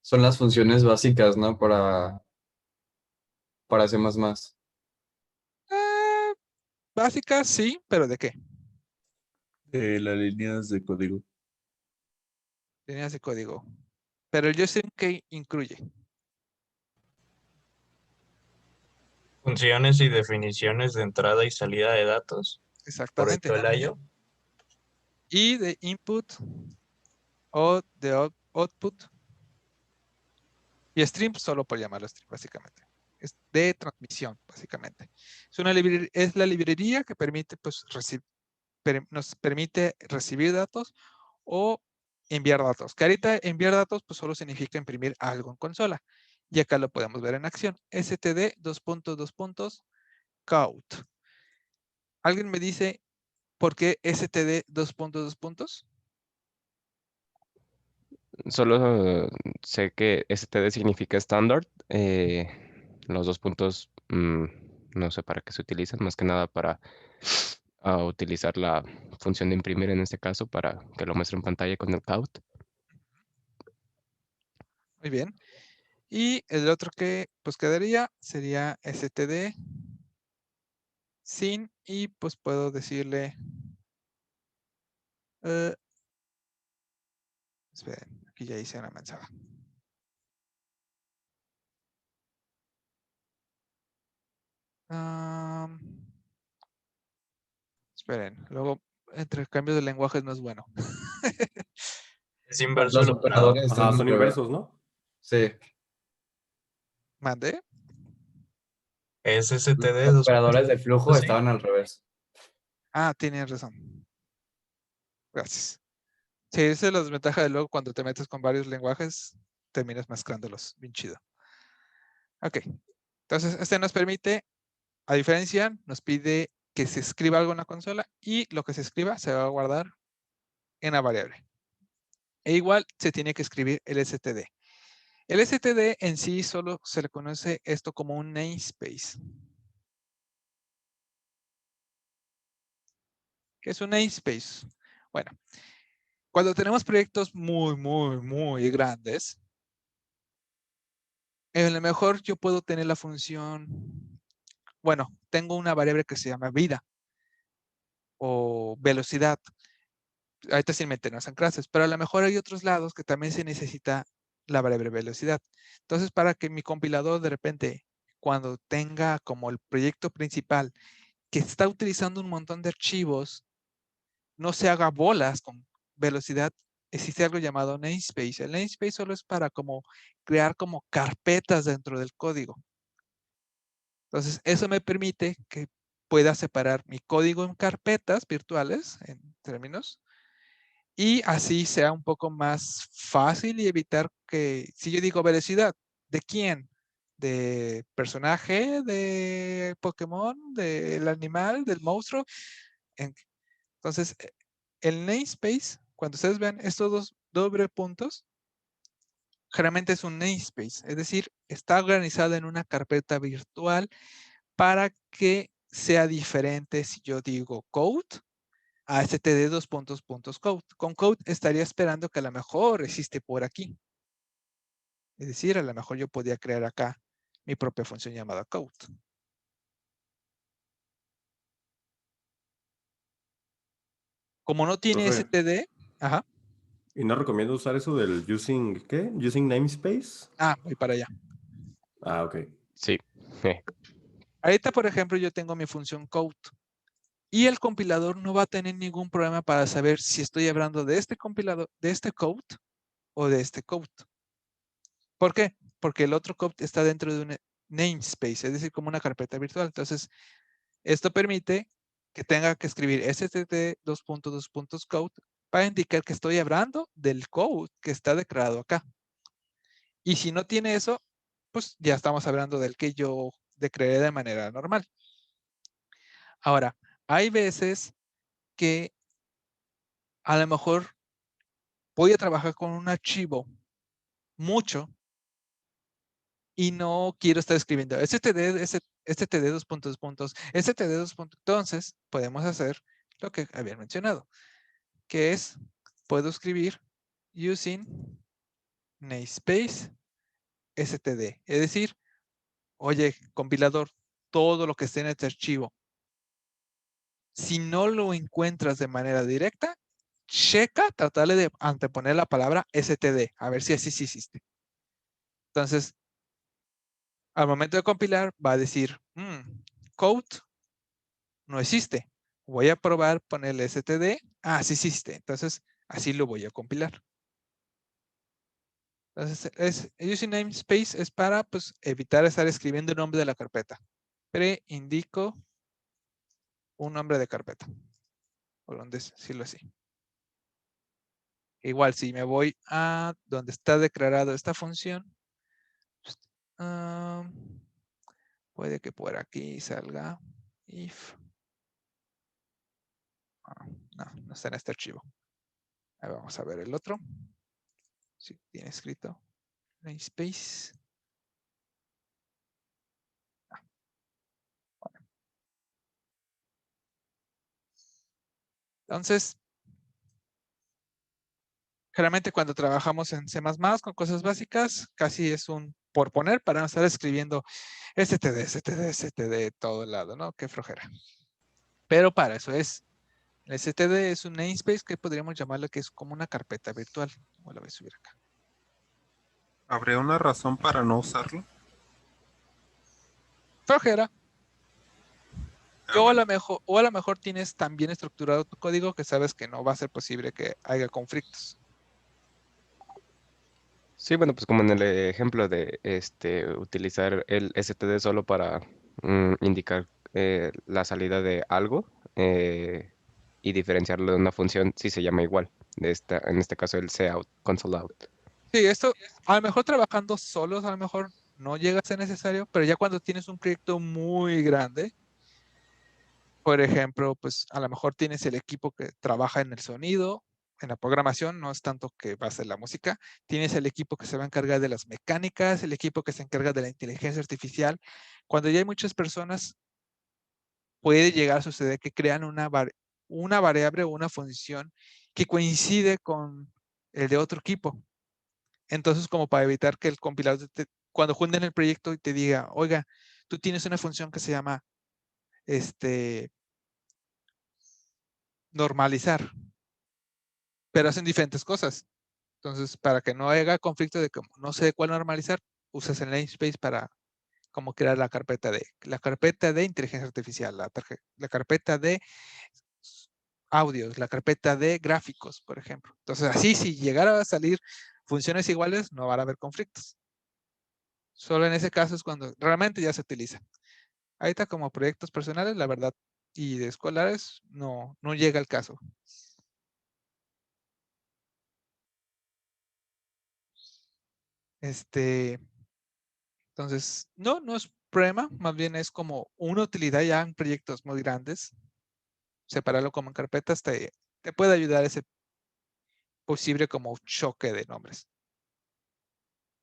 Son las funciones básicas, ¿no? Para C++. Básicas, sí, pero ¿de qué? Las líneas de código. Líneas de código. Pero el JustStream, ¿qué incluye? Funciones y definiciones de entrada y salida de datos. Por Exactamente. esto el IO. Y de input o de output. Y stream solo por llamarlo stream, básicamente. Es de transmisión, básicamente. Es la librería que permite, pues, nos permite recibir datos o enviar datos. Que ahorita enviar datos, pues, solo significa imprimir algo en consola. Y acá lo podemos ver en acción. std, count. ¿Alguien me dice por qué std, ? Solo sé que STD significa estándar. Los 2 puntos, no sé para qué se utilizan, más que nada para utilizar la función de imprimir en este caso para que lo muestre en pantalla con el count. Muy bien. Y el otro que pues quedaría sería std sin y pues puedo decirle esperen, aquí ya hice una mensaje. Esperen, luego entre cambios de lenguajes no es bueno. Es inverso Los el operador. operadores Ajá, están son al revés. inversos, ¿no? Sí. ¿Mandé? Es STD Los dos operadores de flujo sí. estaban al revés. Ah, tienes razón. Gracias. Sí, esa es la desventaja de luego cuando te metes con varios lenguajes, terminas mezclándolos. Bien chido. Ok. Entonces, este nos permite, a diferencia, nos pide que se escriba algo en la consola y lo que se escriba se va a guardar en la variable. E igual se tiene que escribir el std. El std en sí solo se le conoce esto como un namespace. ¿Qué es un namespace? Bueno, cuando tenemos proyectos muy grandes, a lo mejor yo puedo tener la función, bueno, tengo una variable que se llama vida o velocidad. Ahorita sin meternos en clases, pero a lo mejor hay otros lados que también se necesita la variable velocidad. Entonces, para que mi compilador de repente, cuando tenga como el proyecto principal que está utilizando un montón de archivos, no se haga bolas con velocidad, existe algo llamado namespace. El namespace solo es para como crear como carpetas dentro del código. Entonces, eso me permite que pueda separar mi código en carpetas virtuales, en términos, y así sea un poco más fácil y evitar que, si yo digo velocidad, ¿de quién? ¿De personaje, de Pokémon, del animal, del monstruo? Entonces, el namespace, cuando ustedes vean estos dos doble puntos, generalmente es un namespace, es decir, está organizado en una carpeta virtual para que sea diferente si yo digo code a std dos puntos code. Con code estaría esperando que a lo mejor existe por aquí. Es decir, a lo mejor yo podía crear acá mi propia función llamada code. Como no tiene Profe, std, ajá. ¿y no recomiendo usar eso del using, qué? Using namespace. Ah, voy para allá. Ah, ok. Sí. Ahorita, por ejemplo, yo tengo mi función code. Y el compilador no va a tener ningún problema para saber si estoy hablando de este compilador, de este code o de este code. ¿Por qué? Porque el otro code está dentro de un namespace, es decir, como una carpeta virtual. Entonces, esto permite que tenga que escribir std code para indicar que estoy hablando del code que está declarado acá. Y si no tiene eso, pues ya estamos hablando del que yo declaré de manera normal. Ahora, hay veces que a lo mejor voy a trabajar con un archivo mucho y no quiero estar escribiendo std dos puntos, std dos puntos. Entonces, podemos hacer lo que había mencionado, que es, puedo escribir using namespace std. Es decir, oye, compilador, todo lo que esté en este archivo, si no lo encuentras de manera directa, checa, tratarle de anteponer la palabra std, a ver si así sí existe. Entonces, al momento de compilar, va a decir, code no existe. Voy a probar ponerle std. Ah, sí existe. Entonces, así lo voy a compilar. Entonces, using namespace es para pues, evitar estar escribiendo el nombre de la carpeta. Indico un nombre de carpeta. Por donde decirlo así. Igual, si me voy a donde está declarado esta función, pues, puede que por aquí salga if. No está en este archivo. Ahí vamos a ver el otro. Si tiene escrito namespace. Bueno. Entonces, generalmente cuando trabajamos en C++ con cosas básicas, casi es un por poner, para no estar escribiendo std, todo el lado, ¿no? Qué flojera. Pero para eso es. El std es un namespace que podríamos llamarlo que es como una carpeta virtual. Como la voy a subir acá. ¿Habría una razón para no usarlo? Flojera. Ah, bueno. O a lo mejor tienes tan bien estructurado tu código que sabes que no va a ser posible que haya conflictos. Sí, bueno, pues como en el ejemplo de utilizar el std solo para indicar la salida de algo y diferenciarlo de una función si se llama igual. En este caso el cout, console out. Sí, esto a lo mejor trabajando solos, a lo mejor no llega a ser necesario, pero ya cuando tienes un proyecto muy grande, por ejemplo, pues a lo mejor tienes el equipo que trabaja en el sonido, en la programación, no es tanto que va a ser la música, tienes el equipo que se va a encargar de las mecánicas, el equipo que se encarga de la inteligencia artificial. Cuando ya hay muchas personas, puede llegar a suceder que crean una variable o una función que coincide con el de otro equipo. Entonces, como para evitar que el compilador, cuando junten el proyecto y te diga, oiga, tú tienes una función que se llama normalizar, pero hacen diferentes cosas. Entonces, para que no haya conflicto de que no sé cuál normalizar, usas el namespace para como crear la carpeta de inteligencia artificial, la carpeta de audios, la carpeta de gráficos, por ejemplo. Entonces, así si llegara a salir funciones iguales, no van a haber conflictos. Solo en ese caso es cuando realmente ya se utiliza. Ahorita como proyectos personales, la verdad, y de escolares, no llega el caso. Entonces, no es problema, más bien es como una utilidad ya en proyectos muy grandes. Separarlo como en carpetas te puede ayudar a ese posible como choque de nombres.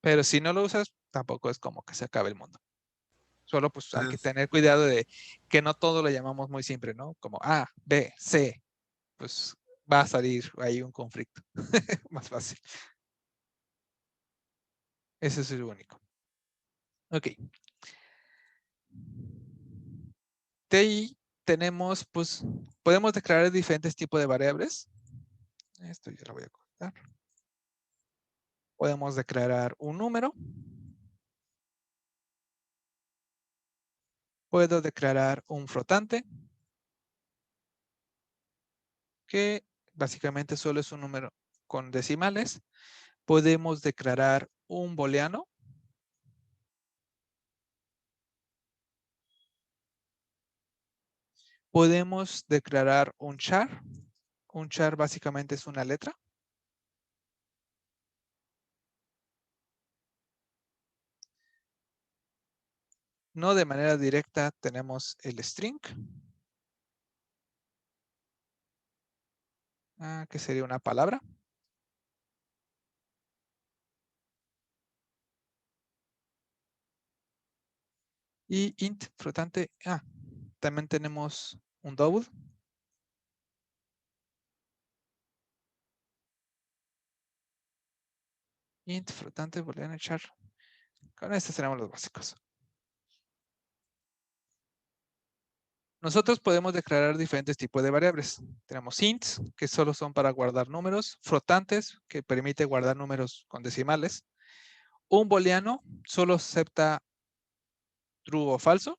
Pero si no lo usas, tampoco es como que se acabe el mundo. Solo pues hay que tener cuidado de que no todo lo llamamos muy simple, ¿no? Como A, B, C. Pues va a salir ahí un conflicto. Más fácil. Ese es el único. Ok. De ahí tenemos, pues, podemos declarar diferentes tipos de variables. Esto ya lo voy a cortar. Podemos declarar un número. Puedo declarar un flotante, que básicamente solo es un número con decimales. Podemos declarar un booleano. Podemos declarar un char. Un char básicamente es una letra. No de manera directa tenemos el string. Que sería una palabra. Y int flotante. También tenemos un double. Int flotante, booleano, char. Con estos tenemos los básicos. Nosotros podemos declarar diferentes tipos de variables. Tenemos ints, que solo son para guardar números. Flotantes, que permite guardar números con decimales. Un booleano solo acepta true o falso.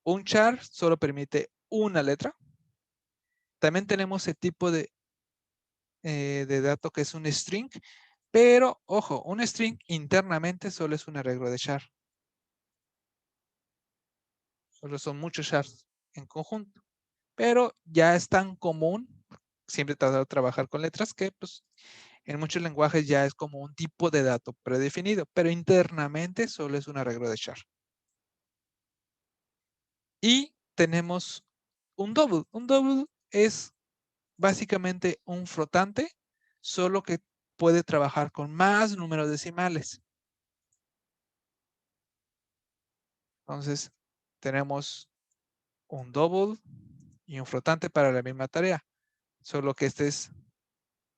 Un char solo permite una letra. También tenemos el tipo de dato que es un string. Pero, ojo, un string internamente solo es un arreglo de char. Solo son muchos chars en conjunto. Pero ya es tan común, siempre he tratado de trabajar con letras, que pues en muchos lenguajes ya es como un tipo de dato predefinido, pero internamente solo es un arreglo de char. Y tenemos un double. Un double es básicamente un flotante, solo que puede trabajar con más números decimales. Entonces, tenemos un double y un flotante para la misma tarea, solo que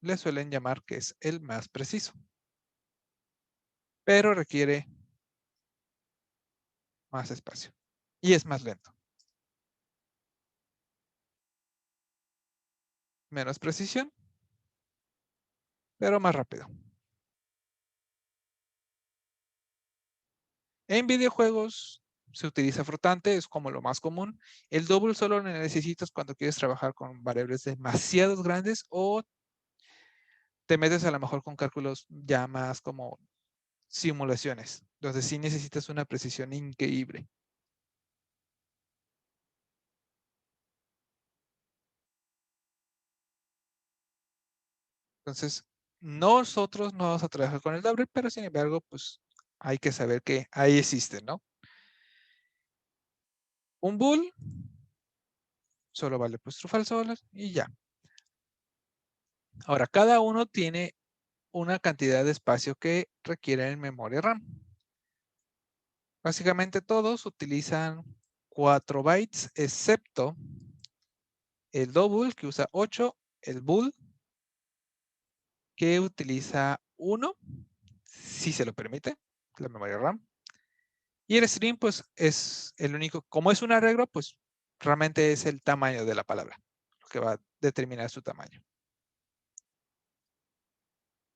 le suelen llamar que es el más preciso. pero requiere más espacio y es más lento. Menos precisión, pero más rápido. En videojuegos se utiliza flotante, es como lo más común. El double solo lo necesitas cuando quieres trabajar con variables demasiado grandes o te metes a lo mejor con cálculos ya más como simulaciones, donde sí necesitas una precisión increíble. Entonces, nosotros no vamos a trabajar con el double, pero sin embargo, pues hay que saber que ahí existe, ¿no? Un bool solo vale pues true false y ya. Ahora, cada uno tiene una cantidad de espacio que requiere en memoria RAM. Básicamente todos utilizan 4 bytes, excepto el double que usa 8, el bool que utiliza 1, si se lo permite, la memoria RAM. Y el string, pues, es el único, como es un arreglo, pues, realmente es el tamaño de la palabra, lo que va a determinar su tamaño.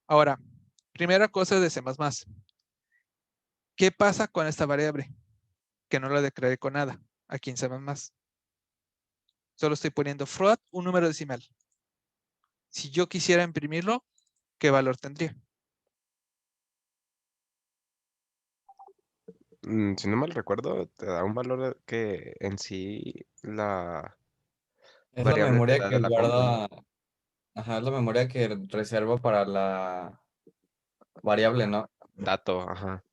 Ahora, primera cosa de C++. ¿Qué pasa con esta variable? Que no la declaré con nada aquí en C++. Solo estoy poniendo float, un número decimal. Si yo quisiera imprimirlo, ¿qué valor tendría? Si no mal recuerdo, te da un valor que en sí la Es la variable te memoria da de que la compu, ¿no? guarda, ajá, es la memoria que reserva para la variable, ¿no? Dato, ajá.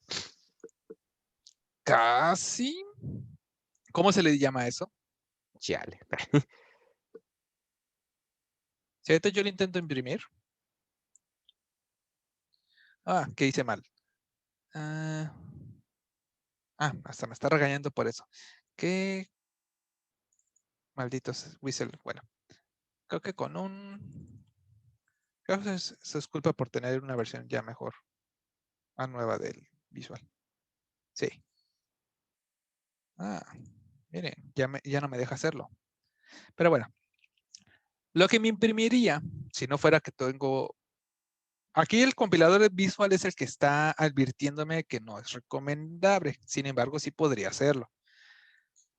Casi. ¿Cómo se le llama eso? Chale. Si ahorita yo lo intento imprimir. Ah, ¿qué hice mal? Hasta me está regañando por eso. ¿Qué? Malditos whistle. Bueno, creo que con un... Creo que se disculpa por tener una versión ya mejor. Más nueva del visual. Sí. Miren, ya no me deja hacerlo. Pero bueno. Lo que me imprimiría, si no fuera que tengo... Aquí el compilador de Visual es el que está advirtiéndome que no es recomendable. Sin embargo, sí podría hacerlo.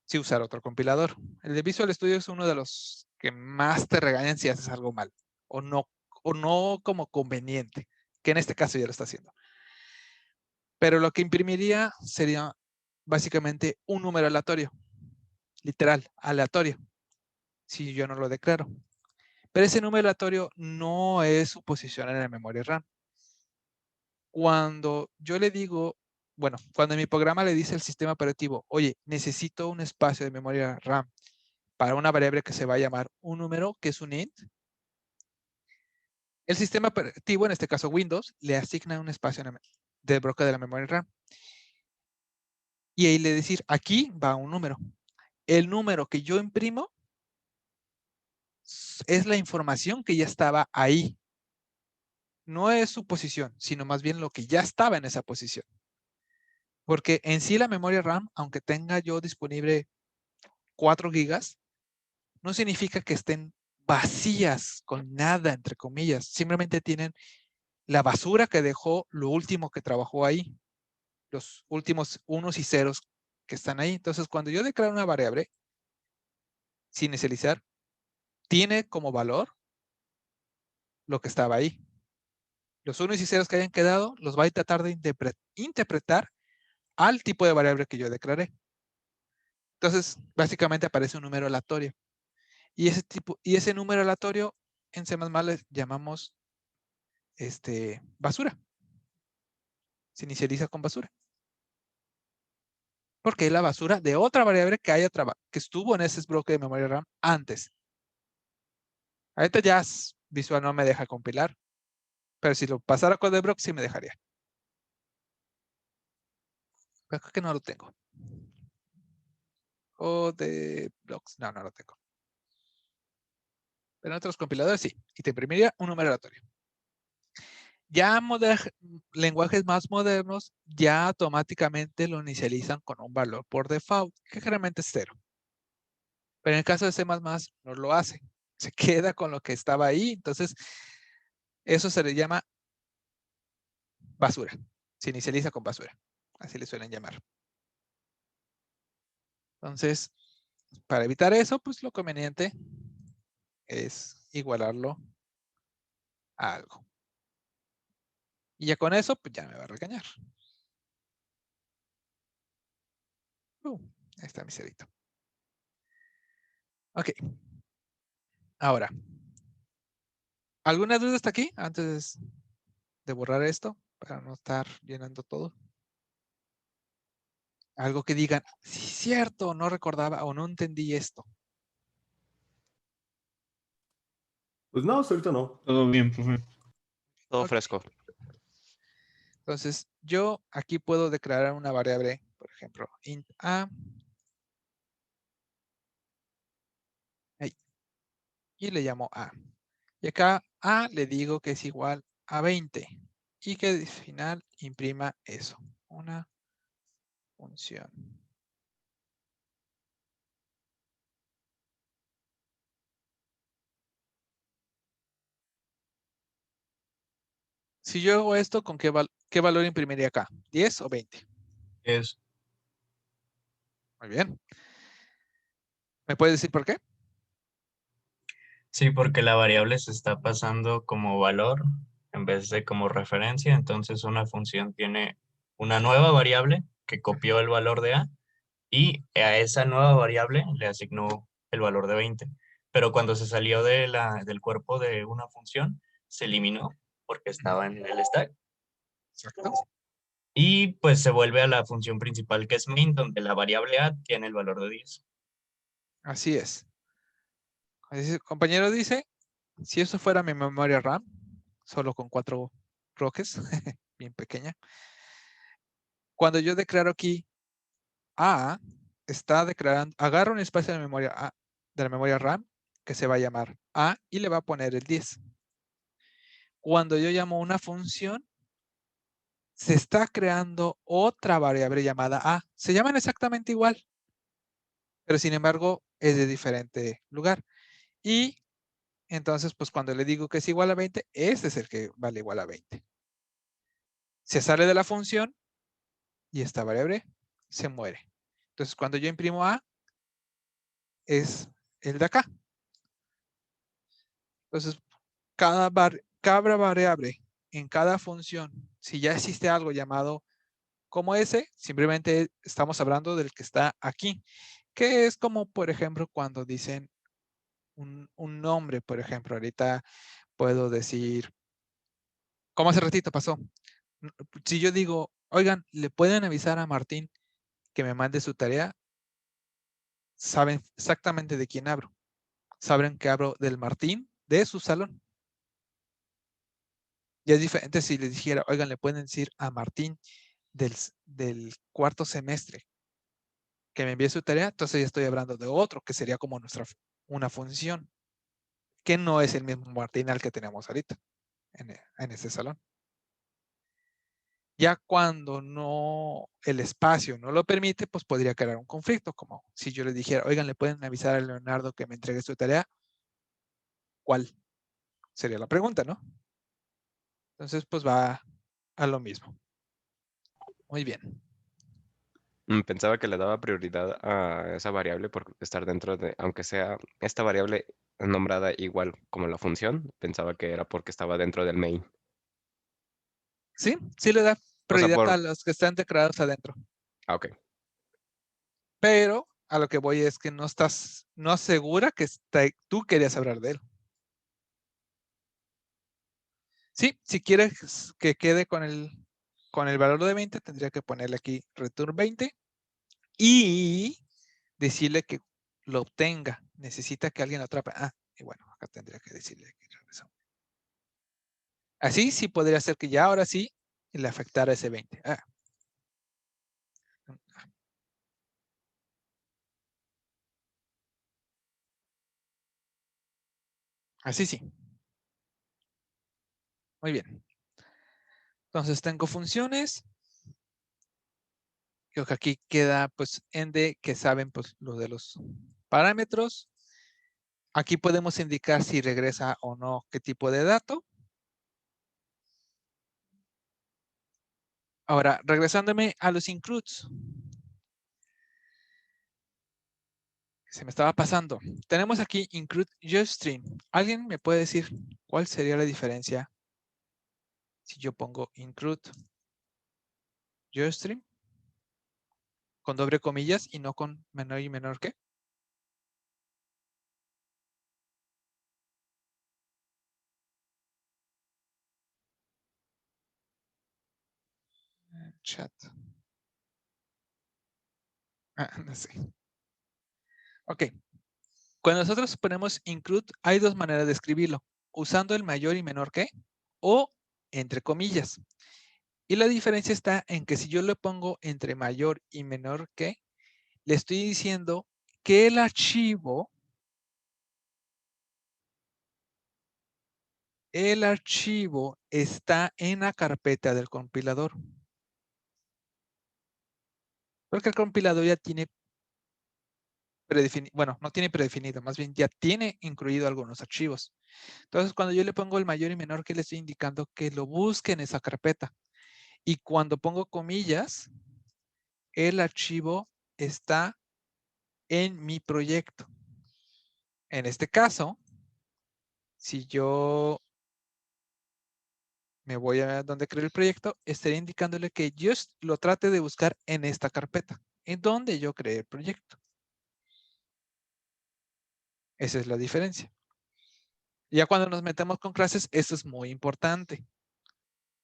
Si usar otro compilador. El de Visual Studio es uno de los que más te regañan si haces algo mal. O no como conveniente. Que en este caso ya lo está haciendo. Pero lo que imprimiría sería básicamente un número aleatorio. Literal, aleatorio. Si yo no lo declaro. Pero ese número aleatorio no es su posición en la memoria RAM. Cuando yo le digo, bueno, cuando mi programa le dice al sistema operativo, oye, necesito un espacio de memoria RAM para una variable que se va a llamar un número, que es un int, el sistema operativo, en este caso Windows, le asigna un espacio del bloque de la memoria RAM. Y ahí le decir, aquí va un número. El número que yo imprimo es la información que ya estaba ahí. No es su posición, sino más bien lo que ya estaba en esa posición. Porque en sí la memoria RAM, aunque tenga yo disponible 4 gigas, no significa que estén vacías con nada, entre comillas. Simplemente tienen la basura que dejó lo último que trabajó ahí. Los últimos unos y ceros que están ahí. Entonces, cuando yo declaro una variable sin inicializar, tiene como valor lo que estaba ahí. Los unos y ceros que hayan quedado los va a tratar de interpretar al tipo de variable que yo declaré. Entonces, básicamente aparece un número aleatorio. Y ese número aleatorio en C++ le llamamos basura. Se inicializa con basura. Porque es la basura de otra variable que estuvo en ese bloque de memoria RAM antes. Ahorita ya Visual no me deja compilar. Pero si lo pasara con Codeblock sí me dejaría. Pero creo que no lo tengo. O de blocks. No lo tengo. Pero en otros compiladores sí. Y te imprimiría un número aleatorio. Ya lenguajes más modernos ya automáticamente lo inicializan con un valor por default, que generalmente es 0. Pero en el caso de C++ no lo hace. Se queda con lo que estaba ahí. Entonces, eso se le llama basura. Se inicializa con basura. Así le suelen llamar. Entonces, para evitar eso, pues lo conveniente es igualarlo a algo. Y ya con eso, pues ya me va a regañar. Ahí está mi cerito. Ok. Ahora, ¿alguna duda hasta aquí? Antes de borrar esto, para no estar llenando todo. Algo que digan, sí, cierto, no recordaba o no entendí esto. Pues no, hasta ahorita no. Todo bien, profe. Todo Ok. fresco. Entonces, yo aquí puedo declarar una variable, por ejemplo, int a. Ahí, y le llamo a. Y acá a le digo que es igual a 20. Y que al final imprima eso. Una función. Si yo hago esto, ¿con qué valor imprimiría acá? ¿10 o 20? Es, Muy bien. ¿Me puedes decir por qué? sí, porque la variable se está pasando como valor en vez de como referencia. Entonces una función tiene una nueva variable que copió el valor de A y a esa nueva variable le asignó el valor de 20. Pero cuando se salió del cuerpo de una función, se eliminó porque estaba en el stack. Exacto. Y pues se vuelve a la función principal que es main, donde la variable A tiene el valor de 10. Así es. El compañero dice, si eso fuera mi memoria RAM, solo con 4 bloques, bien pequeña. Cuando yo declaro aquí A, está declarando, agarra un espacio de la memoria RAM que se va a llamar A y le va a poner el 10. Cuando yo llamo una función, se está creando otra variable llamada A. Se llaman exactamente igual, pero sin embargo es de diferente lugar. Y entonces, pues cuando le digo que es igual a 20, ese es el que vale igual a 20. Se sale de la función y esta variable se muere. Entonces, cuando yo imprimo A, es el de acá. Entonces, cada variable en cada función, si ya existe algo llamado como ese, simplemente estamos hablando del que está aquí, que es como, por ejemplo, cuando dicen un nombre, por ejemplo, ahorita puedo decir, como hace ratito pasó, si yo digo, oigan, ¿le pueden avisar a Martín que me mande su tarea? Saben exactamente de quién hablo. Saben que hablo del Martín de su salón. Y es diferente si les dijera, oigan, le pueden decir a Martín del cuarto semestre que me envíe su tarea, entonces ya estoy hablando de otro, que sería como una función, que no es el mismo Martín al que tenemos ahorita en este salón. Ya cuando no, el espacio no lo permite, pues podría crear un conflicto, como si yo les dijera, oigan, le pueden avisar a Leonardo que me entregue su tarea, ¿cuál? Sería la pregunta, ¿no? Entonces, pues va a lo mismo. Muy bien. Pensaba que le daba prioridad a esa variable por estar dentro de, aunque sea esta variable nombrada igual como la función, pensaba que era porque estaba dentro del main. Sí, sí le da O sea, prioridad a los que están declarados adentro. ok. Pero a lo que voy es que no asegura que tú querías hablar de él. Sí, si quieres que quede con el valor de 20, tendría que ponerle aquí return 20 y decirle que lo obtenga. Necesita que alguien lo atrape. Y bueno, acá tendría que decirle que regresó. Así sí podría ser que ya ahora sí le afectara ese 20. Así sí. Muy bien. Entonces tengo funciones. Creo que aquí queda pues end que saben pues lo de los parámetros. Aquí podemos indicar si regresa o no qué tipo de dato. Ahora, regresándome a los includes. Se me estaba pasando. Tenemos aquí include JustStream. ¿Alguien me puede decir cuál sería la diferencia si yo pongo include JustStream con doble comillas y no con menor y menor que? Chat. No sé. Ok. Cuando nosotros ponemos include, hay dos maneras de escribirlo. Usando el mayor y menor que o entre comillas. Y la diferencia está en que si yo le pongo entre mayor y menor que, le estoy diciendo que el archivo está en la carpeta del compilador. Porque el compilador ya tiene predefinido, bueno, no tiene predefinido, más bien ya tiene incluido algunos archivos. Entonces, cuando yo le pongo el mayor y menor que, le estoy indicando que lo busque en esa carpeta. Y cuando pongo comillas, el archivo está en mi proyecto. En este caso, si yo me voy a donde creé el proyecto, estaría indicándole que yo lo trate de buscar en esta carpeta, en donde yo creé el proyecto. Esa es la diferencia. Ya cuando nos metemos con clases, esto es muy importante,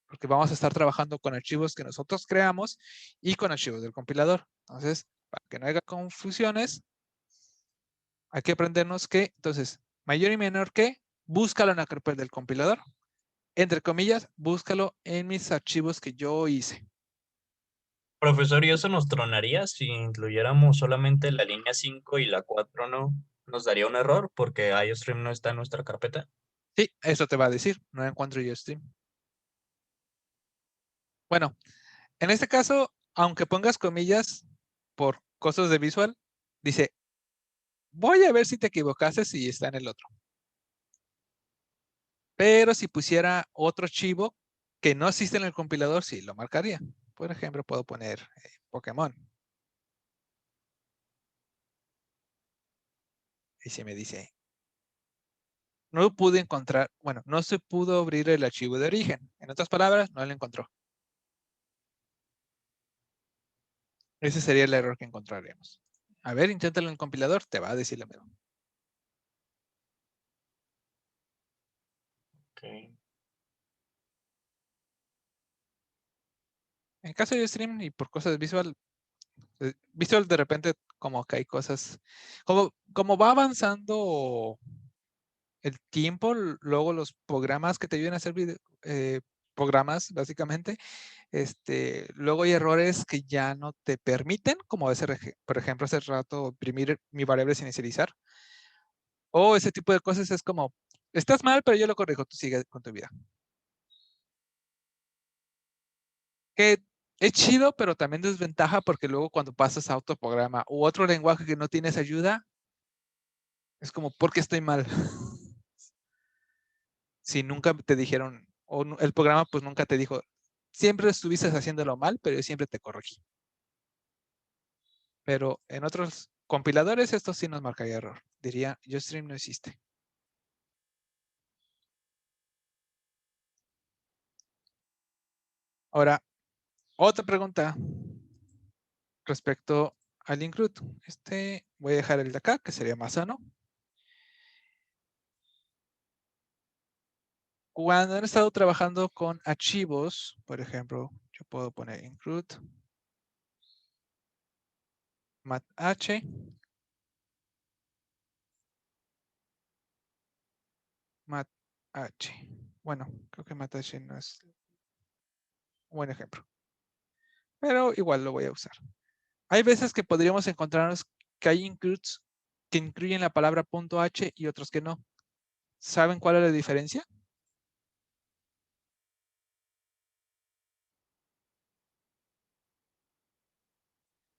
porque vamos a estar trabajando con archivos que nosotros creamos y con archivos del compilador. Entonces, para que no haya confusiones, hay que aprendernos que, entonces, mayor y menor que, búscalo en la carpeta del compilador. Entre comillas, búscalo en mis archivos que yo hice. Profesor, ¿y eso nos tronaría si incluyéramos solamente la línea 5 y la 4 no? ¿Nos daría un error porque IOStream no está en nuestra carpeta? Sí, eso te va a decir. No encuentro JustStream. Bueno, en este caso, aunque pongas comillas por cosas de visual, dice, voy a ver si te equivocaste si está en el otro. Pero si pusiera otro archivo que no existe en el compilador, sí lo marcaría. Por ejemplo, puedo poner Pokémon. Y se me dice, no pude encontrar, bueno, no se pudo abrir el archivo de origen. En otras palabras, no lo encontró. Ese sería el error que encontraríamos. A ver, inténtalo en el compilador, te va a decir lo mismo. Okay. En caso de stream y por cosas de visual, visual de repente como que hay cosas, como va avanzando el tiempo, luego los programas que te ayudan a hacer programas básicamente, luego hay errores que ya no te permiten, como por ejemplo hace rato imprimir mi variable sin inicializar, o ese tipo de cosas es como, estás mal, pero yo lo corrijo, tú sigue con tu vida. Que es chido, pero también desventaja porque luego cuando pasas a otro programa u otro lenguaje que no tienes ayuda, es como, ¿por qué estoy mal? Si nunca te dijeron, o el programa pues nunca te dijo, siempre estuviste haciéndolo mal, pero yo siempre te corregí. Pero en otros compiladores esto sí nos marcaría error. Diría, JustStream no existe. Ahora, otra pregunta respecto al include. Voy a dejar el de acá, que sería más sano. Cuando han estado trabajando con archivos, por ejemplo, yo puedo poner include math. math. Bueno, creo que math no es un buen ejemplo. Pero igual lo voy a usar. Hay veces que podríamos encontrarnos que hay includes que incluyen la palabra .h y otros que no. ¿Saben cuál es la diferencia?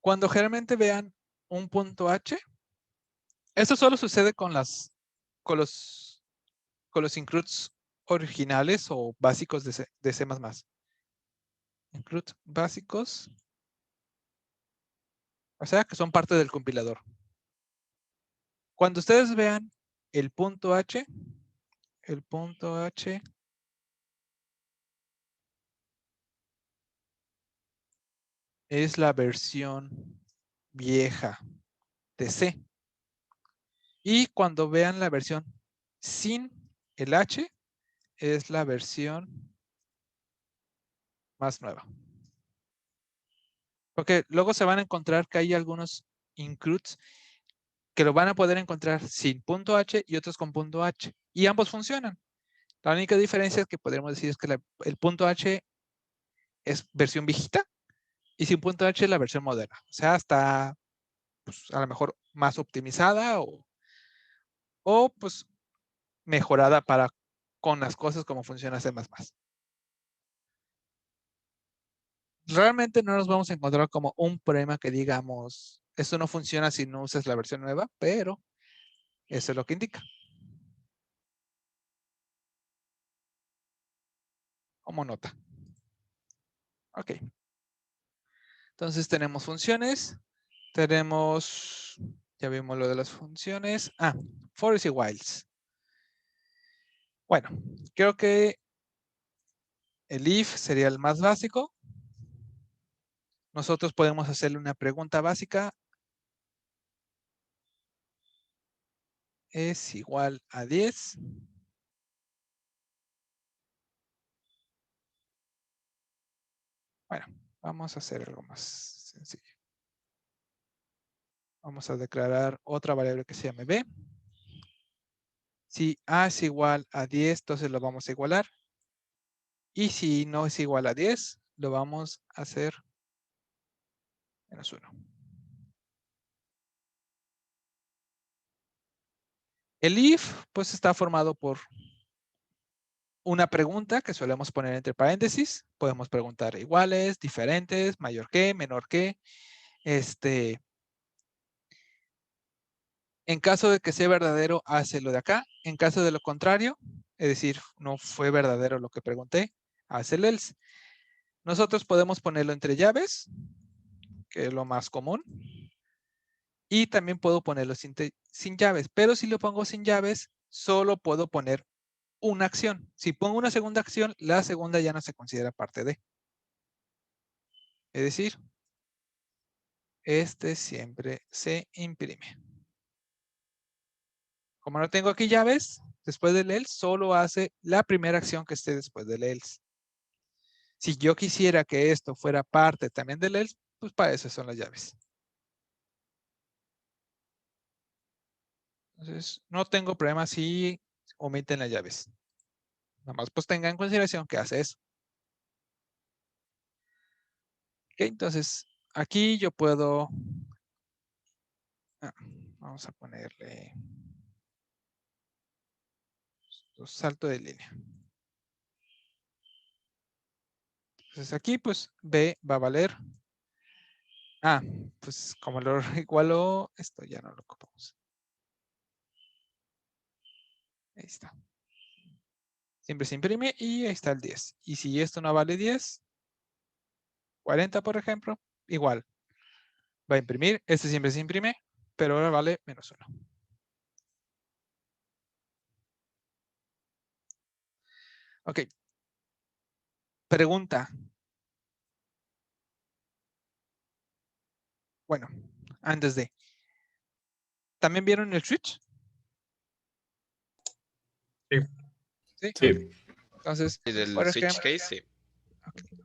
Cuando generalmente vean un punto H, esto solo sucede con los includes originales o básicos de C++. Includes básicos, o sea, que son parte del compilador. Cuando ustedes vean el punto H es la versión vieja de C. Y cuando vean la versión sin el H, es la versión más nueva. Porque luego se van a encontrar que hay algunos includes que lo van a poder encontrar sin punto H y otros con punto H. Y ambos funcionan. La única diferencia que podríamos decir es que el punto H es versión viejita y sin punto H es la versión moderna. O sea, está pues, a lo mejor más optimizada o pues mejorada con las cosas como funciona C++. Realmente no nos vamos a encontrar como un problema que digamos, esto no funciona si no usas la versión nueva, pero eso es lo que indica. Como nota. Ok. Entonces tenemos funciones. Tenemos, ya vimos lo de las funciones. For y whiles. Bueno, creo que el if sería el más básico. Nosotros podemos hacerle una pregunta básica. Es igual a 10. Bueno, vamos a hacer algo más sencillo. Vamos a declarar otra variable que se llame b. Si a es igual a 10, entonces lo vamos a igualar. Y si no es igual a 10, lo vamos a hacer menos 1. El if, pues está formado por una pregunta que solemos poner entre paréntesis. Podemos preguntar iguales, diferentes, mayor que, menor que. En caso de que sea verdadero, hace lo de acá. En caso de lo contrario, es decir, no fue verdadero lo que pregunté, hace el else. Nosotros podemos ponerlo entre llaves, que es lo más común. Y también puedo ponerlo sin llaves. Pero si lo pongo sin llaves, solo puedo poner una acción. Si pongo una segunda acción, la segunda ya no se considera parte de. Es decir, este siempre se imprime. Como no tengo aquí llaves, después del else, solo hace la primera acción que esté después del else. Si yo quisiera que esto fuera parte también del else, pues para eso son las llaves. Entonces, no tengo problema si omiten las llaves. Nada más pues tengan en consideración que hace eso. Ok, entonces, aquí yo puedo... vamos a ponerle... salto de línea. Entonces aquí pues B va a valer. Pues como lo igualó, esto ya no lo ocupamos. Ahí está. Siempre se imprime y ahí está el 10. Y si esto no vale 10, 40 por ejemplo, igual. Va a imprimir. Este siempre se imprime, pero ahora vale menos 1. Ok. Pregunta. Bueno, antes de. ¿También vieron el switch? Sí. Sí. Sí. Entonces, Y del por switch ejemplo. case, sí. Okay.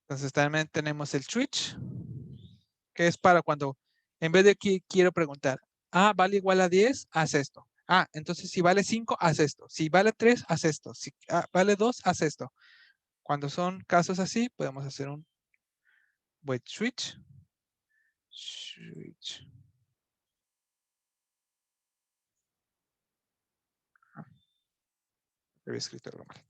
Entonces también tenemos el switch, que es para cuando, en vez de que quiero preguntar, vale igual a 10, haz esto. Entonces si vale 5, haz esto. Si vale 3, haz esto. Si vale 2, haz esto. Cuando son casos así, podemos hacer un wait switch. Había escrito algo mal.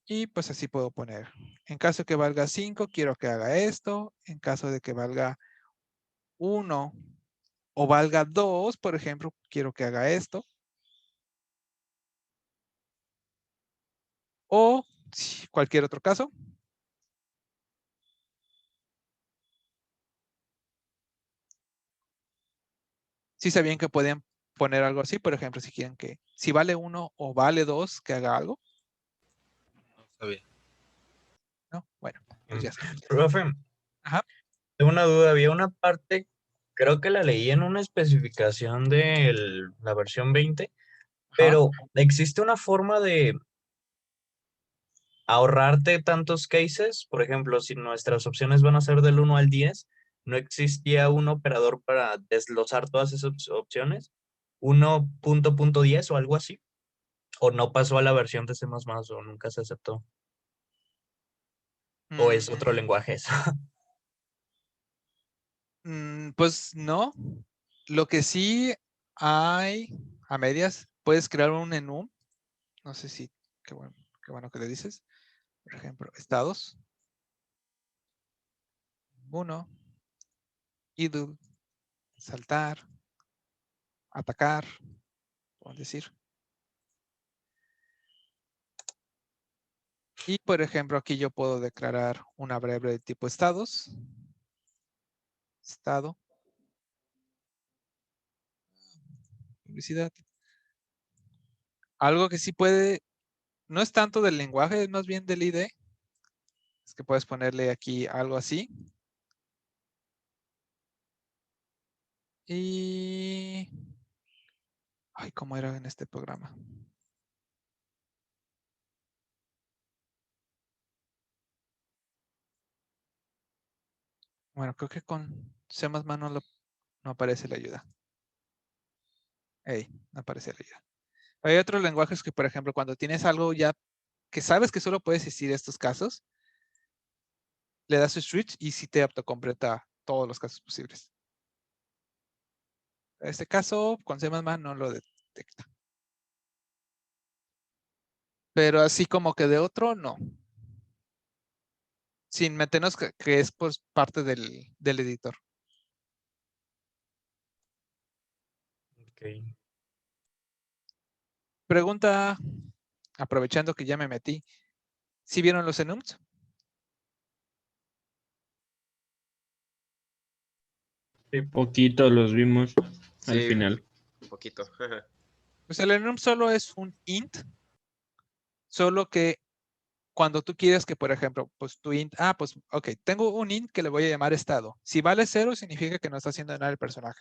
Y pues así puedo poner. En caso de que valga 5, quiero que haga esto. En caso de que valga 1 o valga 2, por ejemplo, quiero que haga esto. O cualquier otro caso. Sí sabían que podían poner algo así, por ejemplo, si quieren que, si vale 1 o vale 2, que haga algo. No sabía. ¿No? Bueno, pues ya saben. Profe, Ajá. tengo una duda. Había una parte, creo que la leí en una especificación de la versión 20, pero ¿existe una forma de ahorrarte tantos cases? Por ejemplo, si nuestras opciones van a ser del 1 al 10, ¿no existía un operador para desglosar todas esas opciones? 1.10 o algo así. ¿O no pasó a la versión de C++ o nunca se aceptó? ¿O es otro lenguaje eso? Pues no. Lo que sí hay a medias, puedes crear un enum. No sé si, qué bueno que le dices. Por ejemplo, estados. 1, idle, saltar, atacar, podemos decir. Y por ejemplo, aquí yo puedo declarar una variable de tipo estados. Estado. Publicidad. Algo que sí puede, no es tanto del lenguaje, es más bien del IDE. Es que puedes ponerle aquí algo así. Y... Ay, ¿cómo era en este programa? Bueno, creo que con C++ no aparece la ayuda. No aparece la ayuda. Hay otros lenguajes que, por ejemplo, cuando tienes algo ya que sabes que solo puedes existir estos casos, le das switch y sí te autocompleta todos los casos posibles. En este caso, con C++ no lo detecta. Pero así como que de otro, no. Sin meternos que es pues parte del editor. Ok. Pregunta, aprovechando que ya me metí. ¿Sí vieron los enums? Poquito los vimos al Sí, final. un poquito. Pues el enum solo es un int. Solo que cuando tú quieres que, por ejemplo, pues tu int, pues, ok, tengo un int que le voy a llamar estado. Si vale 0, significa que no está haciendo nada el personaje.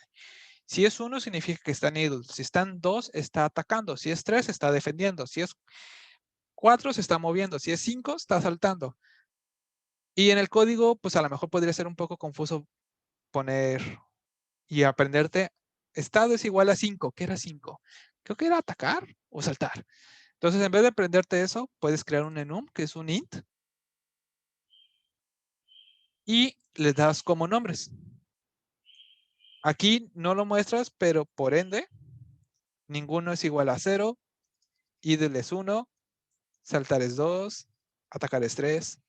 Si es 1, significa que está en idle. Si están 2, está atacando. Si es 3, está defendiendo. Si es 4, se está moviendo. Si es 5, está saltando. Y en el código, pues a lo mejor podría ser un poco confuso poner y aprenderte estado es igual a 5. ¿Qué era 5? Creo que era atacar o saltar. Entonces, en vez de aprenderte eso, puedes crear un enum, que es un int, y le das como nombres. Aquí no lo muestras, pero por ende, ninguno es igual a 0, idle es 1, saltar es 2, atacar es 3.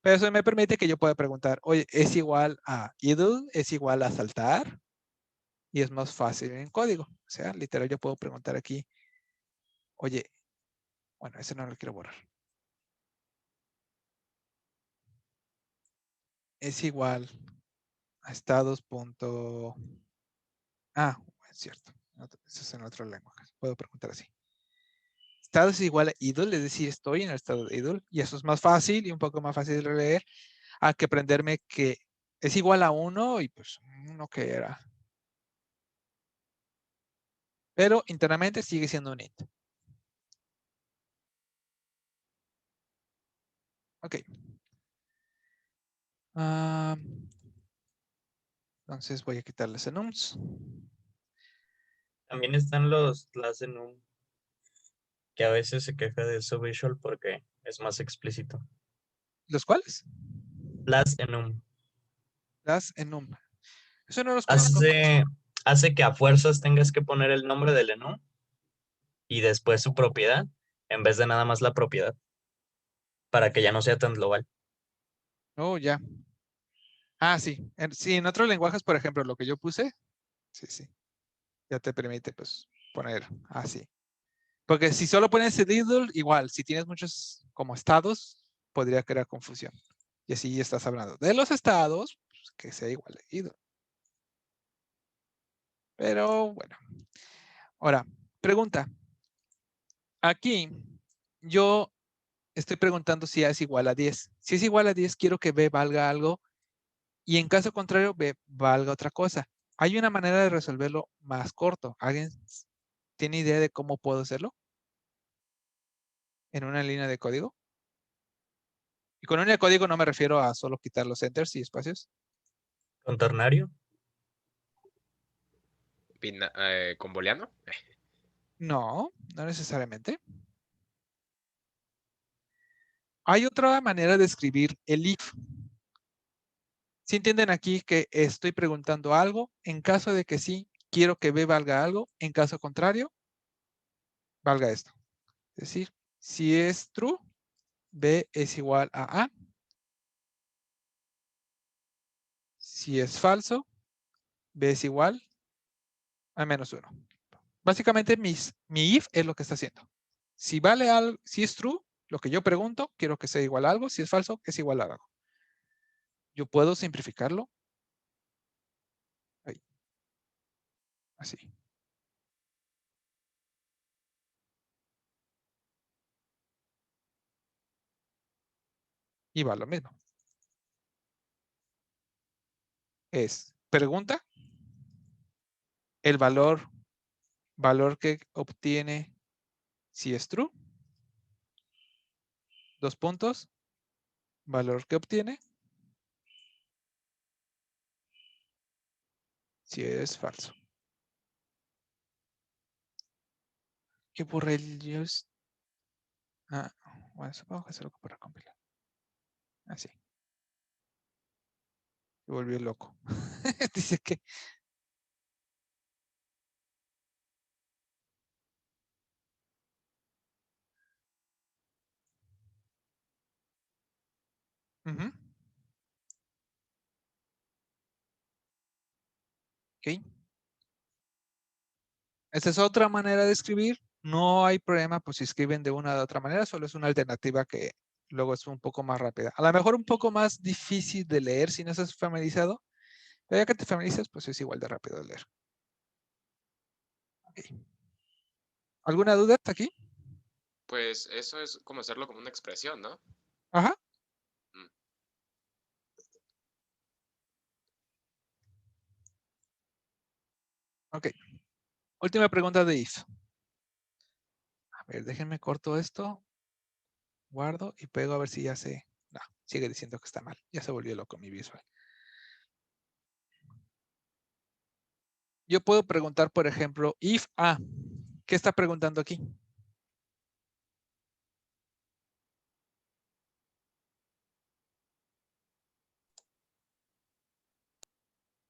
Pero eso me permite que yo pueda preguntar, oye, ¿es igual a idle? ¿Es igual a saltar? Y es más fácil en código. O sea, literal, yo puedo preguntar aquí, oye, bueno, ese no lo quiero borrar. Es igual a estados. Es cierto. Eso es en otro lenguaje. Puedo preguntar así. Estado es igual a idle, es decir, estoy en el estado de idle. Y eso es más fácil y un poco más fácil de leer a que aprenderme que es igual a 1 y pues 1 que era. Pero internamente sigue siendo un int. Ok. Entonces voy a quitarles enums. También están las enum, que a veces se queja de eso Visual porque es más explícito. ¿Los cuales? Las enum. Las enum. Eso no los conozco. Hace que a fuerzas tengas que poner el nombre del enum y después su propiedad, en vez de nada más la propiedad. para que ya no sea tan global. Oh, ya. Ah, sí. Sí, en otros lenguajes, por ejemplo, lo que yo puse, sí. Ya te permite, pues, poner así. Porque si solo pones el idle, igual, si tienes muchos como estados, podría crear confusión. Y así estás hablando de los estados, pues, que sea igual a idle. Pero bueno. Ahora, pregunta. Aquí yo estoy preguntando si A es igual a 10. Si es igual a 10, quiero que B valga algo y en caso contrario, B valga otra cosa. Hay una manera de resolverlo más corto. ¿Alguien tiene idea de cómo puedo hacerlo? En una línea de código. Y con una línea de código no me refiero a solo quitar los enters y espacios. ¿Con ternario? ¿Con booleano? No, no necesariamente. Hay otra manera de escribir el if. ¿Sí entienden aquí que estoy preguntando algo? En caso de que sí, quiero que B valga algo. En caso contrario, valga esto. Es decir, si es true, B es igual a A. Si es falso, B es igual a -1. Básicamente mi if es lo que está haciendo. Si vale algo, si es true, lo que yo pregunto, quiero que sea igual a algo. Si es falso, es igual a algo. Yo puedo simplificarlo. Ahí. Así. Y va lo mismo. Es pregunta, el valor que obtiene si es true, 2 puntos, valor que obtiene si es falso. ¿Qué borrellos? Ah, bueno, supongo que se lo para compilar. Así. Se volvió loco. Dice que Ujú. Ok. Esta es otra manera de escribir. No hay problema, pues si escriben de una u otra manera, solo es una alternativa que luego es un poco más rápida. A lo mejor un poco más difícil de leer si no estás familiarizado, pero ya que te familiarizas, pues es igual de rápido de leer. Ok. ¿Alguna duda hasta aquí? Pues eso es como hacerlo como una expresión, ¿no? Ajá. Mm. Ok. Última pregunta de if. A ver, déjenme corto esto, guardo y pego a ver si ya se... No, sigue diciendo que está mal. Ya se volvió loco mi visual. Yo puedo preguntar, por ejemplo, if A. ¿Qué está preguntando aquí?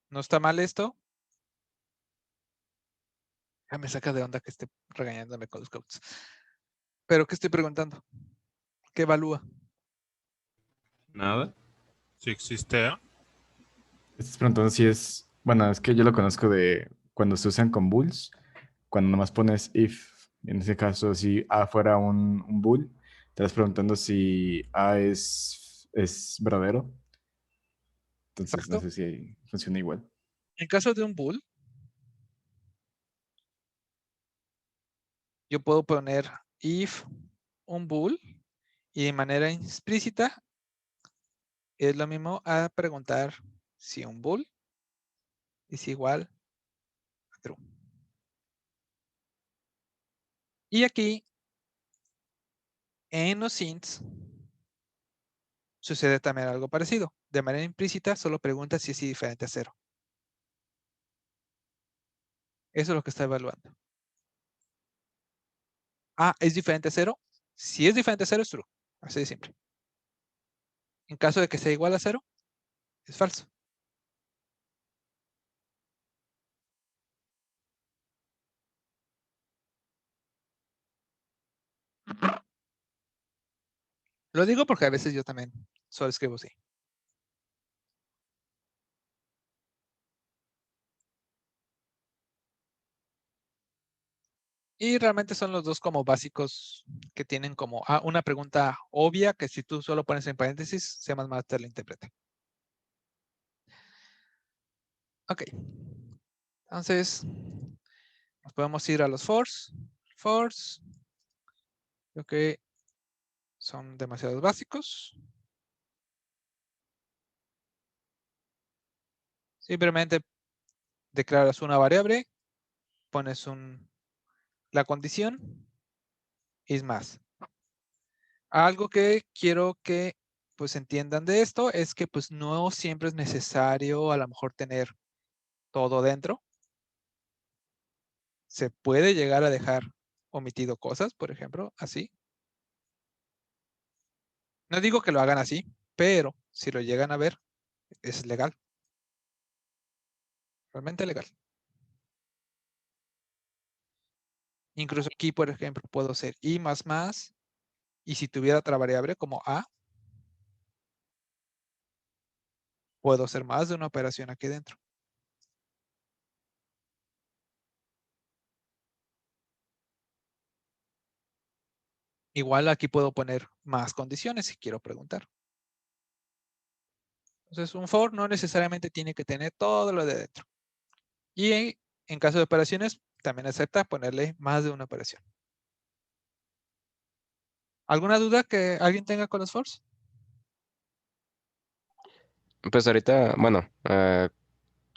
¿No está mal esto? Ya me saca de onda que esté regañándome con los codes. ¿Pero qué estoy preguntando? ¿Qué evalúa? Nada. Si existe A. Estás preguntando si es, bueno, es que yo lo conozco de cuando se usan con bools, cuando nomás pones if, en ese caso, si A fuera un bool, te estás preguntando si A es verdadero. Entonces, no Exacto. sé si funciona igual. En caso de un bool, yo puedo poner if un bool y de manera explícita es lo mismo a preguntar si un bool es igual a true. Y aquí, en los ints, sucede también algo parecido. De manera implícita, solo pregunta si es diferente a 0. Eso es lo que está evaluando. Ah, ¿es diferente a 0? Si es diferente a 0, es true. Así de simple. En caso de que sea igual a 0, es falso. Lo digo porque a veces yo también solo escribo así. Y realmente son los dos como básicos que tienen como una pregunta obvia que si tú solo pones en paréntesis, C++ te la interpreta. Ok. Entonces, nos podemos ir a los fors. Fors. Creo que son demasiados básicos. Simplemente declaras una variable, pones la condición y es más. Algo que quiero que pues entiendan de esto es que pues no siempre es necesario a lo mejor tener todo dentro. Se puede llegar a dejar omitido cosas, por ejemplo, así. No digo que lo hagan así, pero si lo llegan a ver, es legal. Realmente legal. Incluso aquí, por ejemplo, puedo hacer i más más, y si tuviera otra variable como a, puedo hacer más de una operación aquí dentro. Igual aquí puedo poner más condiciones si quiero preguntar. Entonces, un for no necesariamente tiene que tener todo lo de dentro. Y en caso de operaciones, también acepta ponerle más de una operación. ¿Alguna duda que alguien tenga con los fors? Pues ahorita, bueno,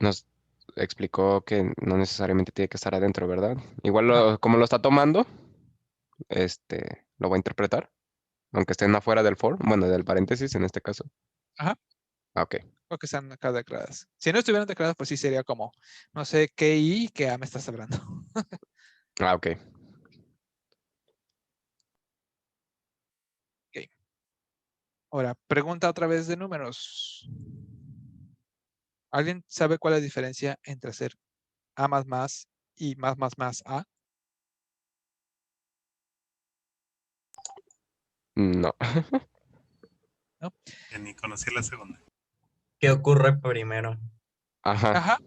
nos explicó que no necesariamente tiene que estar adentro, ¿verdad? Igual como lo está tomando, lo va a interpretar, aunque estén afuera del for, bueno, del paréntesis en este caso. Ajá. Ok. O que están acá declaradas. Si no estuvieran declaradas, pues sí sería como, no sé, qué i, qué a me estás hablando. Ok. Ok. Ahora, pregunta otra vez de números. ¿Alguien sabe cuál es la diferencia entre hacer a más más y más a? No. ¿No? Que ni conocí la segunda. ¿Qué ocurre primero? Ajá. Ajá.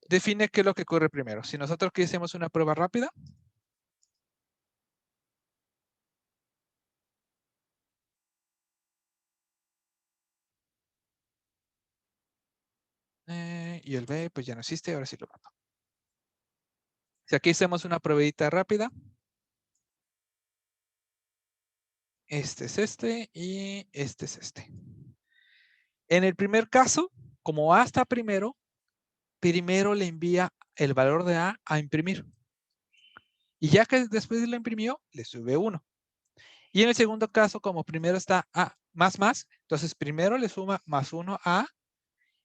Define qué es lo que ocurre primero. Si nosotros quisiéramos una prueba rápida, y el B, pues ya no existe, ahora sí lo mato. Si aquí hacemos una pruebita rápida, este es este y este es este. En el primer caso, como A está primero le envía el valor de A imprimir. Y ya que después lo imprimió, le sube 1. Y en el segundo caso, como primero está A más, entonces primero le suma más 1 a,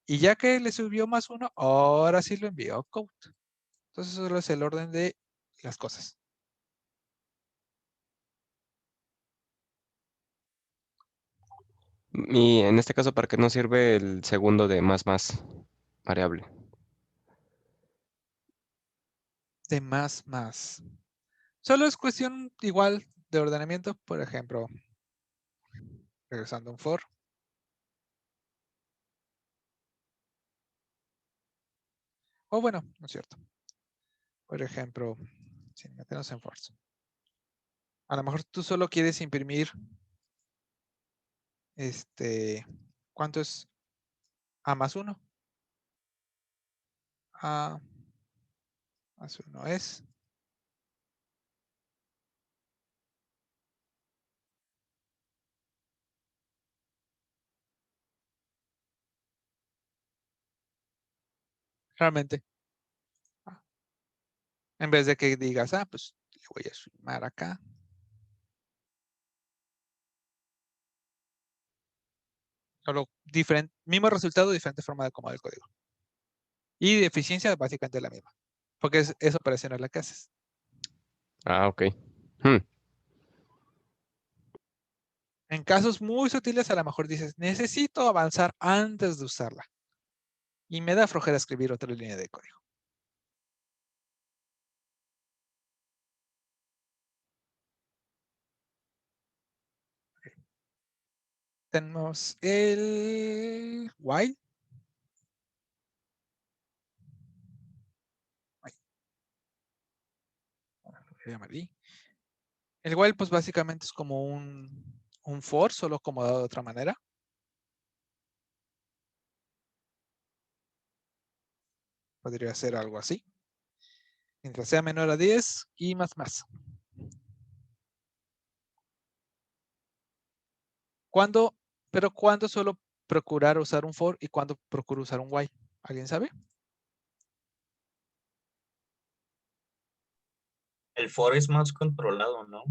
y ya que le subió más 1, ahora sí lo envió code. Entonces eso es el orden de las cosas. Y en este caso, ¿para qué nos sirve el segundo de más variable? De más. Solo es cuestión igual de ordenamiento. Por ejemplo, regresando a un for. O bueno, no es cierto. Por ejemplo, sin meternos en for. A lo mejor tú solo quieres imprimir ¿cuánto es A más 1? A más 1 es realmente. En vez de que digas, pues le voy a sumar acá. Solo mismo resultado, diferente forma de acomodar el código. Y de eficiencia básicamente la misma. Porque es operacional la que haces. Ah, ok. En casos muy sutiles, a lo mejor dices, necesito avanzar antes de usarla. Y me da flojera escribir otra línea de código. tenemos el while. Lo voy a llamar ahí. El while, pues básicamente es como un for, solo acomodado de otra manera. Podría ser algo así. Mientras sea menor a 10 y más. Pero ¿cuándo suelo procurar usar un for y cuándo procuro usar un while? ¿Alguien sabe? El for es más controlado, ¿no?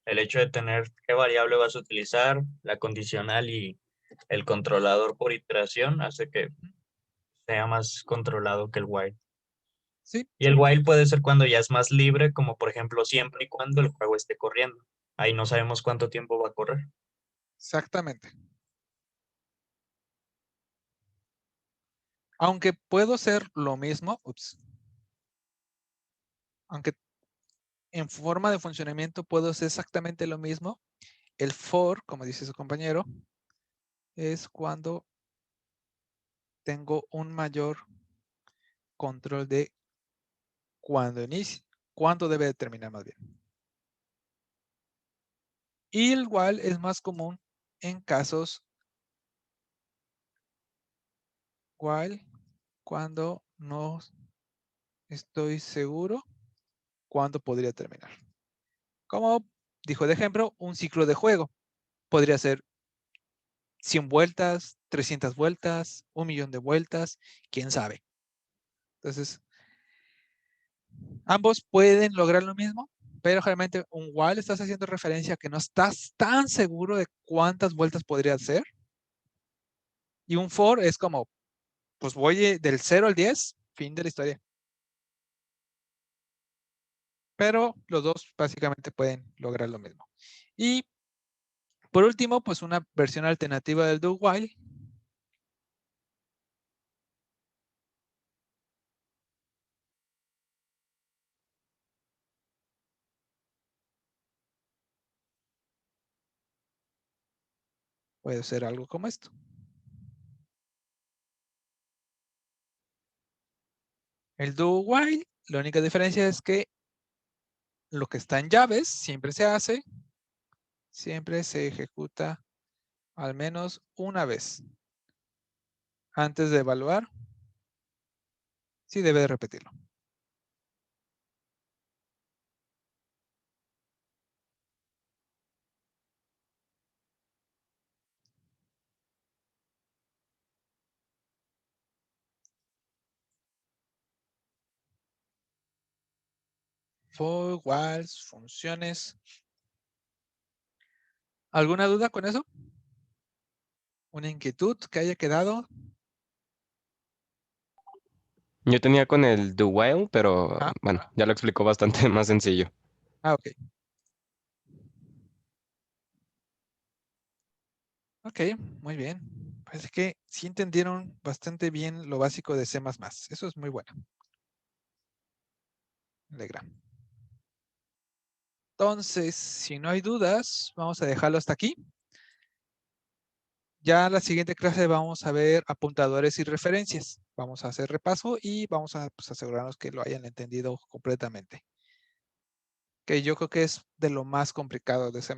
El hecho de tener qué variable vas a utilizar, la condicional y el controlador por iteración hace que sea más controlado que el while. Sí. Y el while puede ser cuando ya es más libre, como por ejemplo siempre y cuando el juego esté corriendo. Ahí no sabemos cuánto tiempo va a correr. Exactamente. Aunque puedo ser lo mismo, aunque en forma de funcionamiento puedo hacer exactamente lo mismo, el for, como dice su compañero, es cuando tengo un mayor control de cuándo inicia, cuándo debe terminar más bien. Y el while es más común en casos while cuando no estoy seguro cuándo podría terminar. Como dijo de ejemplo, un ciclo de juego. Podría ser 100 vueltas, 300 vueltas, 1.000.000 de vueltas, quién sabe. Entonces, ambos pueden lograr lo mismo, pero generalmente un while estás haciendo referencia a que no estás tan seguro de cuántas vueltas podría hacer. Y un for es como, pues voy del 0 al 10, fin de la historia. Pero los dos básicamente pueden lograr lo mismo. Y por último, pues una versión alternativa del do while. Puede ser algo como esto. El do while, la única diferencia es que lo que está en llaves siempre se hace, siempre se ejecuta al menos una vez. Antes de evaluar, sí debe de repetirlo. For, whiles, funciones. ¿Alguna duda con eso? ¿Una inquietud que haya quedado? Yo tenía con el do while, pero Ah. bueno, ya lo explicó bastante más sencillo. Ok. Ok, muy bien. Parece que sí entendieron bastante bien lo básico de C++. Eso es muy bueno. Me alegra. Entonces, si no hay dudas, vamos a dejarlo hasta aquí. Ya en la siguiente clase vamos a ver apuntadores y referencias. Vamos a hacer repaso y vamos a pues, asegurarnos que lo hayan entendido completamente. Que yo creo que es de lo más complicado de C++.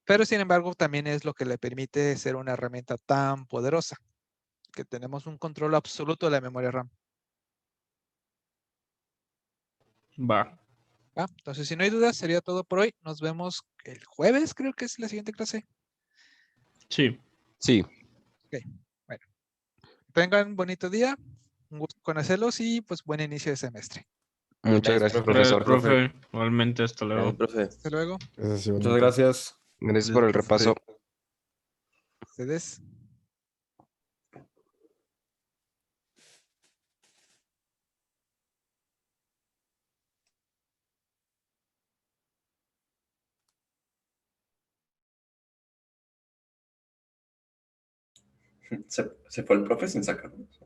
Pero sin embargo, también es lo que le permite ser una herramienta tan poderosa. Que tenemos un control absoluto de la memoria RAM. Va. ¿Va? Entonces, si no hay dudas, sería todo por hoy. Nos vemos el jueves, creo que es la siguiente clase. Sí. Sí. Ok, bueno. Tengan un bonito día. Un gusto conocerlos y pues buen inicio de semestre. Muchas gracias, Gracias, profesor. profe. Igualmente, hasta luego. profe. Hasta luego. Muchas gracias. Gracias por el repaso. Ustedes. Se fue el profe sin sacarnos.